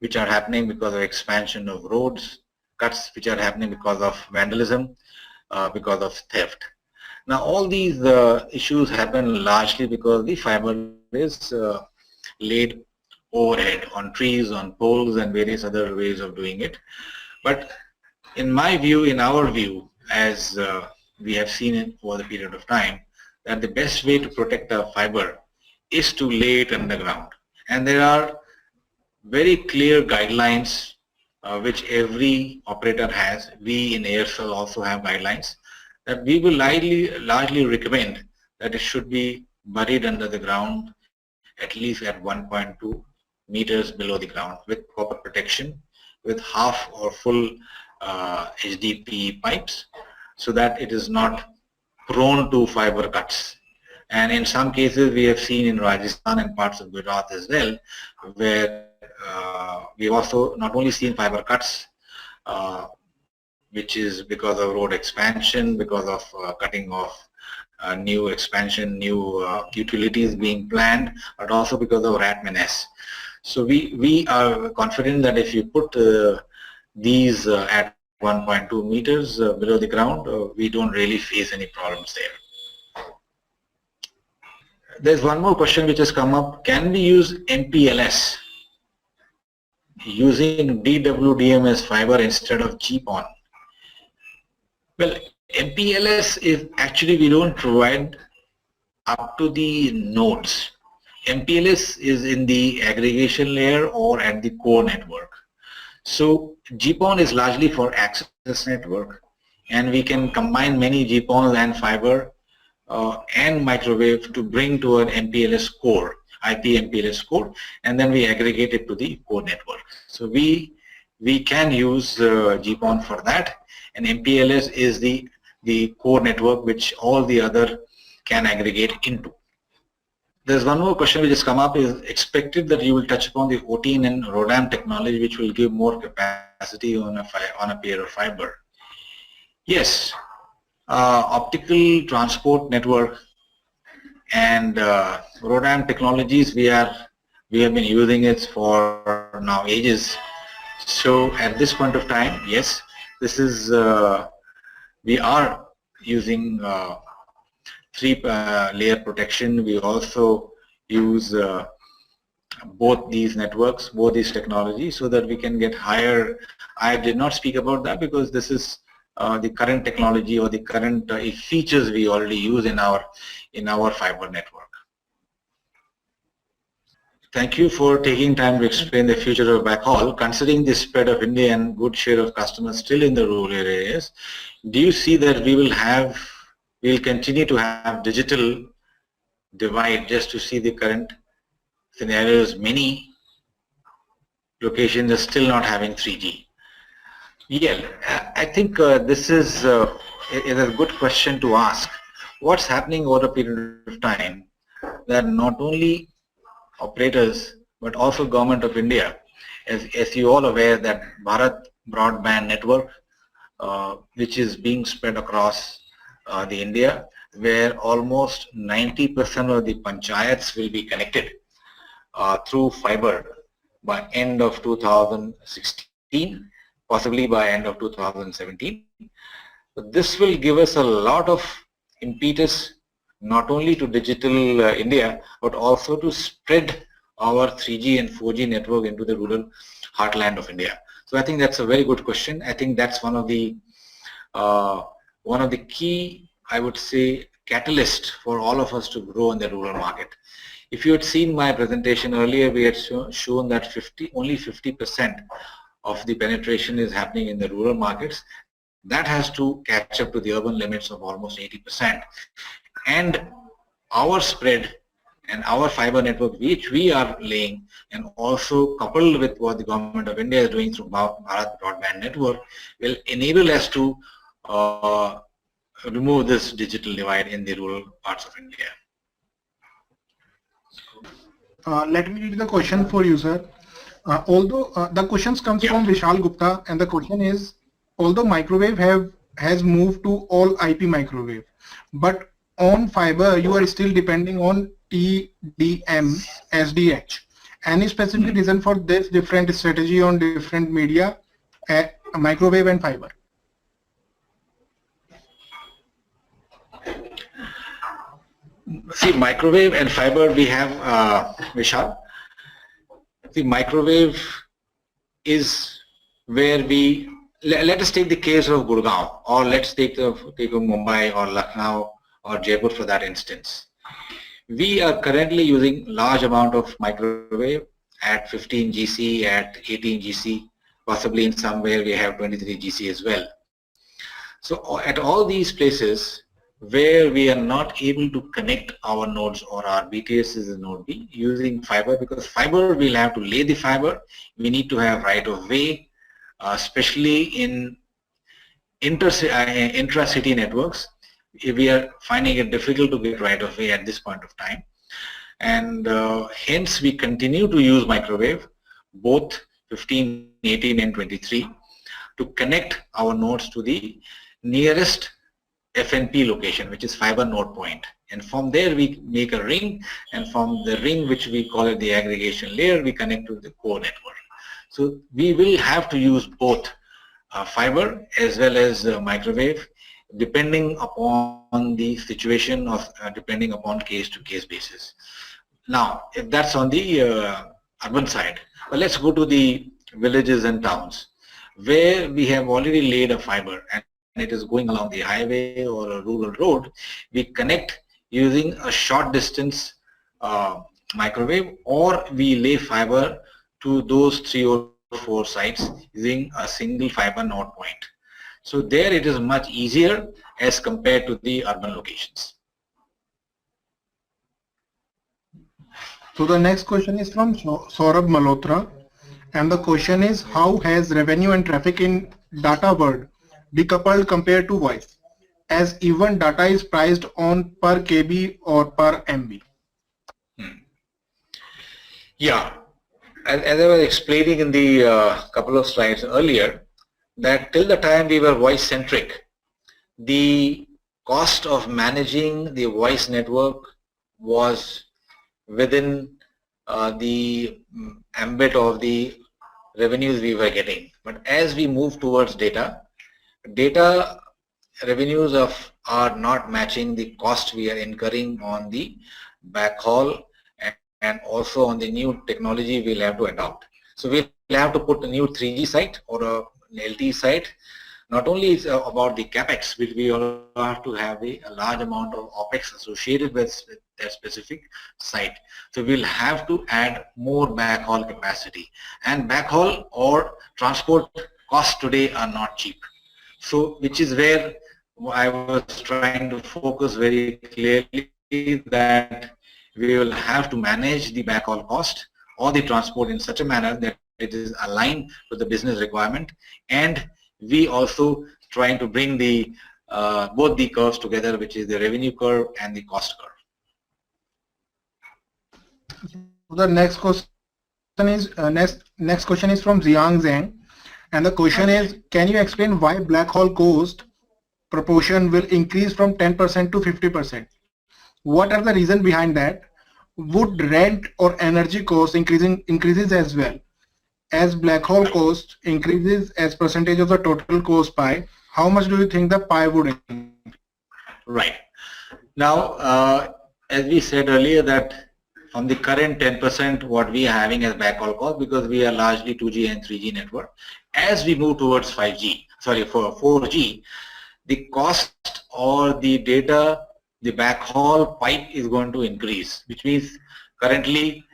which are happening because of expansion of roads, cuts which are happening because of vandalism, because of theft. Now, all these issues happen largely because the fiber is laid overhead on trees, on poles, and various other ways of doing it. But in my view, in our view, as we have seen it over the period of time, that the best way to protect the fiber is to lay it underground. And there are very clear guidelines which every operator has. We in Aircel also have guidelines that we will largely recommend that it should be buried under the ground at least at 1.2 meters below the ground with proper protection, with half or full HDPE pipes, so that it is not prone to fiber cuts. And in some cases, we have seen in Rajasthan and parts of Gujarat as well, where we've also not only seen fiber cuts, which is because of road expansion, because of cutting off new expansion, new utilities being planned, but also because of rat menace. So we are confident that if you put these at 1.2 meters below the ground, we don't really face any problems there. There's one more question which has come up. Can we use MPLS using DWDM as fiber instead of GPON? Well, MPLS is actually, we don't provide up to the nodes. MPLS is in the aggregation layer or at the core network. So GPON is largely for access network, and we can combine many GPONs and fiber and microwave to bring to an MPLS core, IP MPLS core, and then we aggregate it to the core network. So we can use GPON for that, and MPLS is the core network which all the other can aggregate into. There's one more question which has come up. Is expected that you will touch upon the OTN and ROADM technology, which will give more capacity capacity on a pair of fiber. Yes, optical transport network and ROADM technologies, we have been using it for now ages. So at this point of time, yes, this is we are using three-layer protection. We also use both these networks, both these technologies, so that we can get higher. I did not speak about that because this is the current technology or the current features we already use in our fiber network. Thank you for taking time to explain the future of backhaul. Considering the spread of India and good share of customers still in the rural areas, do you see that we will continue to have digital divide? Just to see the current scenarios, many locations are still not having 3G. Yeah, I think this is a good question to ask. What's happening over a period of time that not only operators but also Government of India, as you all aware, that Bharat broadband network, which is being spread across the India, where almost 90% of the panchayats will be connected through fiber by end of 2016, possibly by end of 2017. So this will give us a lot of impetus not only to digital India, but also to spread our 3G and 4G network into the rural heartland of India. So I think that's a very good question. I think that's one of the key, I would say, catalyst for all of us to grow in the rural market. If you had seen my presentation earlier, we had shown that only 50% of the penetration is happening in the rural markets. That has to catch up to the urban limits of almost 80%. And our spread and our fiber network which we are laying, and also coupled with what the Government of India is doing through Bharat broadband network, will enable us to remove this digital divide in the rural parts of India. Let me read the question for you, sir. Although the questions comes from Vishal Gupta, and the question is, although microwave has moved to all IP microwave, but on fiber you are still depending on TDM SDH. Any specific reason for this different strategy on different media, microwave and fiber? See, microwave and fiber we have, Vishal. The microwave is where let us take the case of Gurgaon, or let's take Mumbai or Lucknow or Jaipur for that instance. We are currently using large amount of microwave at 15 GC, at 18 GC, possibly in somewhere we have 23 GC as well. So at all these places where we are not able to connect our nodes or our BTS in node B using fiber, because fiber we'll have to lay the fiber, we need to have right of way, especially in intra-city networks. We are finding it difficult to get right of way at this point of time, and hence we continue to use microwave, both 15, 18 and 23, to connect our nodes to the nearest FNP location, which is fiber node point, and from there we make a ring, and from the ring, which we call it the aggregation layer, we connect to the core network. So we will have to use both fiber as well as microwave, depending upon the situation, of depending upon case-to-case basis. Now, if that's on the urban side, well, let's go to the villages and towns where we have already laid a fiber and it is going along the highway or a rural road. We connect using a short distance microwave, or we lay fiber to those 3 or 4 sites using a single fiber node point. So there it is much easier as compared to the urban locations. So the next question is from Saurabh Malhotra, and the question is, how has revenue and traffic in data world decoupled compared to voice, as even data is priced on per KB or per MB? Yeah, as I was explaining in the couple of slides earlier, that till the time we were voice centric, the cost of managing the voice network was within the ambit of the revenues we were getting. But as we move towards data revenues are not matching the cost we are incurring on the backhaul and also on the new technology we'll have to adopt. So we'll have to put a new 3G site or an LTE site. Not only is about the capex, which we all have to have a large amount of opex associated with that specific site. So we'll have to add more backhaul capacity, and backhaul or transport costs today are not cheap. So which is where I was trying to focus very clearly that we will have to manage the backhaul cost or the transport in such a manner that it is aligned with the business requirement, and we also trying to bring the both the curves together, which is the revenue curve and the cost curve. The next question is next question is from Ziyang Zhang, and the question is, can you explain why backhaul cost proportion will increase from 10% to 50%? What are the reasons behind that? Would rent or energy cost increases as well? As backhaul cost increases as percentage of the total cost pie, how much do you think the pie would increase? Right. Now, as we said earlier, that from the current 10% what we are having as backhaul cost, because we are largely 2G and 3G network, as we move towards 5G, sorry, for 4G, the cost or the data, the backhaul pipe is going to increase, which means currently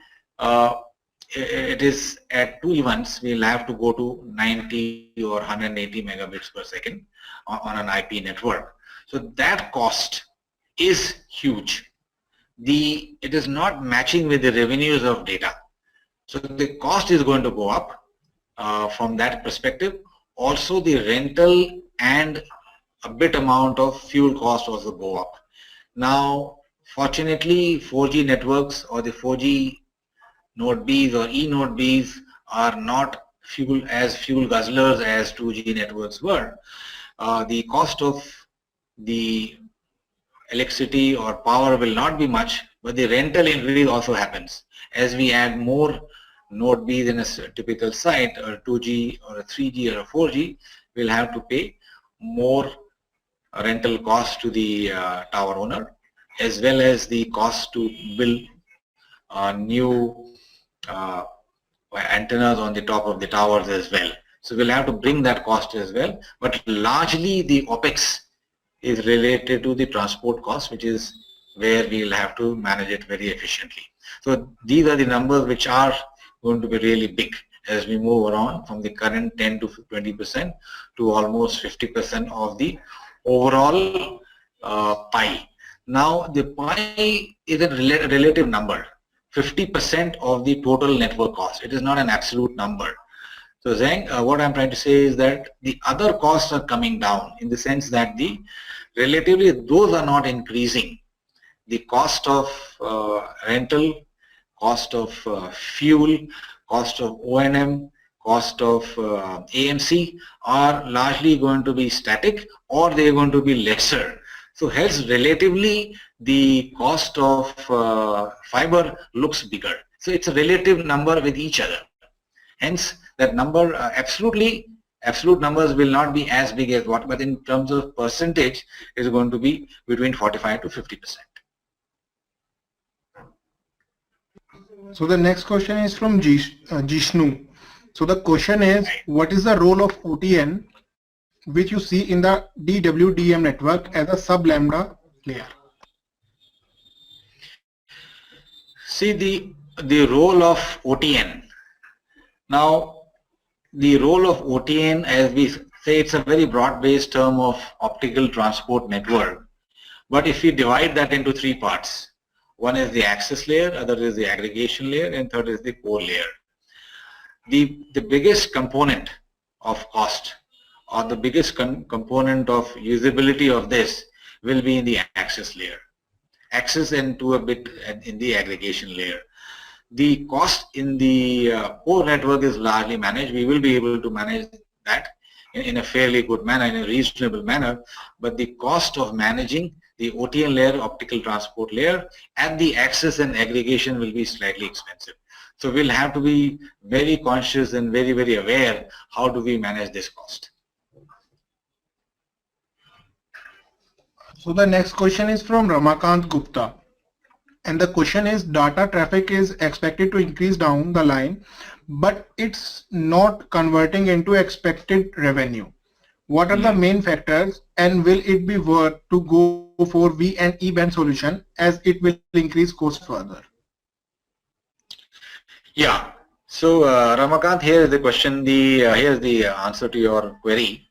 it is at 2 events, we'll have to go to 90 or 180 megabits per second on an IP network. So that cost is huge. It is not matching with the revenues of data. So the cost is going to go up from that perspective. Also the rental and a bit amount of fuel cost also go up. Now, fortunately, 4G networks or the 4G Node Bs or E-Node Bs are not fuel guzzlers as 2G networks were. The cost of the electricity or power will not be much, but the rental increase also happens. As we add more Node Bs in a typical site, or 2G or a 3G or a 4G, we'll have to pay more rental cost to the tower owner, as well as the cost to build new antennas on the top of the towers as well. So we'll have to bring that cost as well, but largely the OPEX is related to the transport cost, which is where we'll have to manage it very efficiently. So these are the numbers which are going to be really big as we move around from the current 10 to 20% to almost 50% of the overall pie. Now the pie is a relative number. 50% of the total network cost. It is not an absolute number. So Zhang, what I'm trying to say is that the other costs are coming down in the sense that the relatively those are not increasing. The cost of rental, cost of fuel, cost of O&M, cost of AMC are largely going to be static, or they're going to be lesser. So hence relatively the cost of fiber looks bigger. So it's a relative number with each other. Hence that number absolute numbers will not be as big as what, but in terms of percentage is going to be between 45 to 50%. So the next question is from Jishnu. So the question is, what is the role of OTN which you see in the DWDM network as a sub-lambda layer? See the role of OTN. Now the role of OTN, as we say, it's a very broad-based term of optical transport network. But if we divide that into three parts, one is the access layer, other is the aggregation layer, and third is the core layer. The biggest component of cost or the biggest component of usability of this will be in the access layer. Access and to a bit in the aggregation layer. the cost in the core network is largely managed. We will be able to manage that in a fairly good manner, in a reasonable manner, but the cost of managing the OTN layer, optical transport layer, and the access and aggregation will be slightly expensive. So we'll have to be very conscious and very, very aware how do we manage this cost. So the next question is from Ramakant Gupta. And the question is, data traffic is expected to increase down the line, but it's not converting into expected revenue. What are the main factors, and will it be worth to go for V and E band solution as it will increase cost further? Yeah. So Ramakant, here is the question. Here's the answer to your query.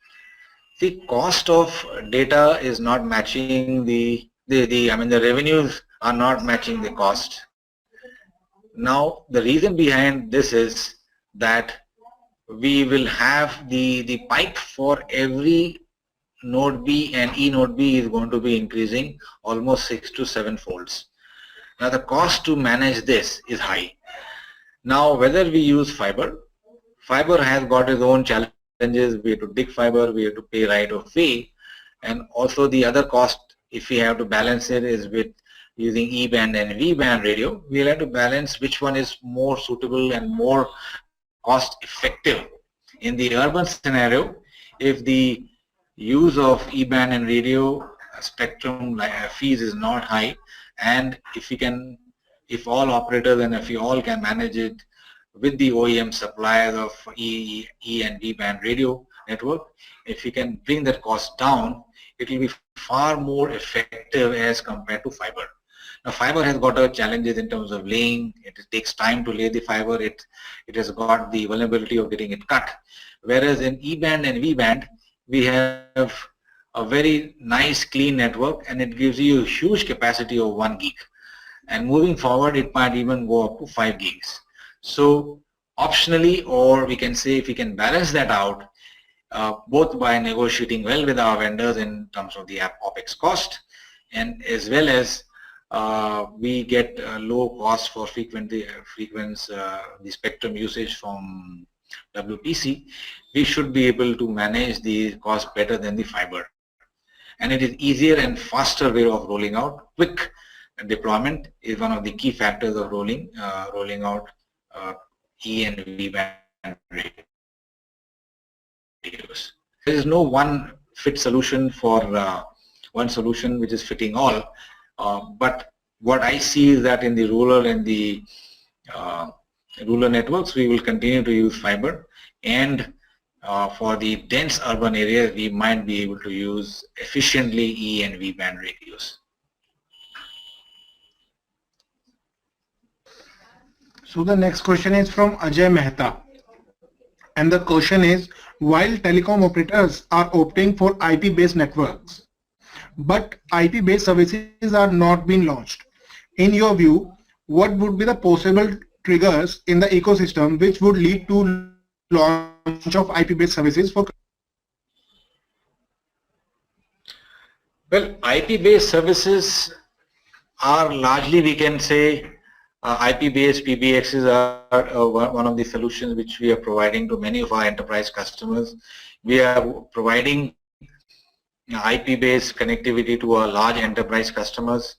The cost of data is not matching the revenues are not matching the cost. Now the reason behind this is that we will have the pipe for every node B and E node B is going to be increasing almost 6 to 7 folds. Now the cost to manage this is high. Now whether we use fiber has got its own challenges. We have to dig fiber, we have to pay right of way, and also the other cost, if we have to balance it, is with using E band and V band radio. We'll have to balance which one is more suitable and more cost effective. In the urban scenario, if the use of E band and radio spectrum fees is not high, and if all operators and if we all can manage it with the OEM suppliers of E and V band radio network, if we can bring that cost down, it will be far more effective as compared to fiber. Now fiber has got challenges in terms of laying. It takes time to lay the fiber. It has got the vulnerability of getting it cut. Whereas in E band and V band, we have a very nice clean network, and it gives you a huge capacity of 1 gig. And moving forward, it might even go up to 5 gigs. So optionally, or we can say if we can balance that out, both by negotiating well with our vendors in terms of the OPEX cost, and as well as we get low cost for the spectrum usage from WPC, we should be able to manage the cost better than the fiber. And it is easier and faster way of rolling out. Quick deployment is one of the key factors of rolling out E and V band radios. There is no one fit solution for one solution which is fitting all. But what I see is that in the rural and the rural networks, we will continue to use fiber, and for the dense urban areas, we might be able to use efficiently E and V band radios. So the next question is from Ajay Mehta, and the question is, while telecom operators are opting for IP-based networks, but IP-based services are not being launched, in your view, what would be the possible triggers in the ecosystem which would lead to launch of IP-based services for? Well, IP-based services are largely, we can say, IP-based PBXs are one of the solutions which we are providing to many of our enterprise customers. We are providing IP-based connectivity to our large enterprise customers.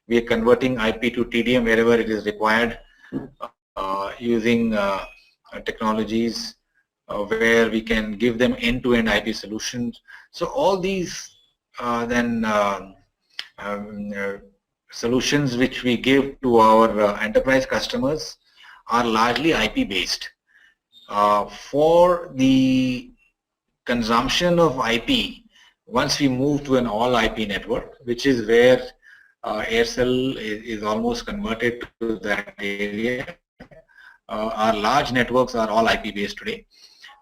We are converting IP to TDM wherever it is required, using technologies where we can give them end-to-end IP solutions. So all these solutions which we give to our enterprise customers are largely IP based. For the consumption of IP, once we move to an all IP network, which is where Aircel is almost converted to that area, our large networks are all IP based today.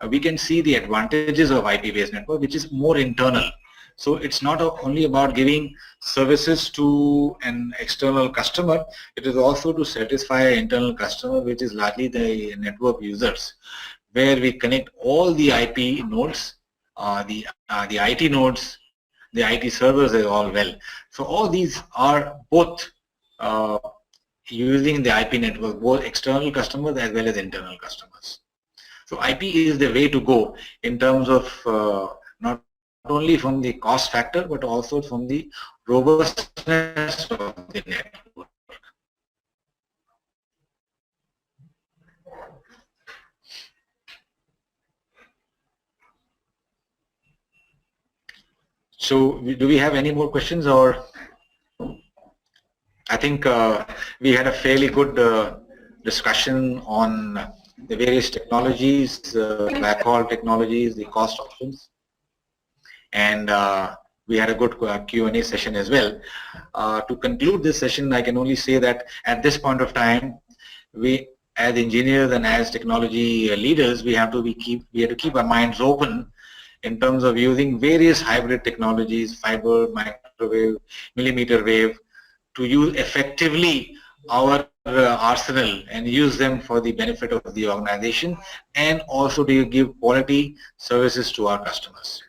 We can see the advantages of IP based network, which is more internal. So it's not only about giving services to an external customer, it is also to satisfy an internal customer, which is largely the network users, where we connect all the IP nodes, the IT nodes, the IT servers are all well. So all these are both using the IP network, both external customers as well as internal customers. So IP is the way to go in terms of not only from the cost factor but also from the robustness of the network. So do we have any more questions, or I think we had a fairly good discussion on the various technologies, backhaul technologies, the cost options, and we had a good Q&A session as well. To conclude this session, I can only say that at this point of time, we as engineers and as technology leaders, we have to keep our minds open in terms of using various hybrid technologies, fiber, microwave, millimeter wave, to use effectively our arsenal and use them for the benefit of the organization, and also to give quality services to our customers.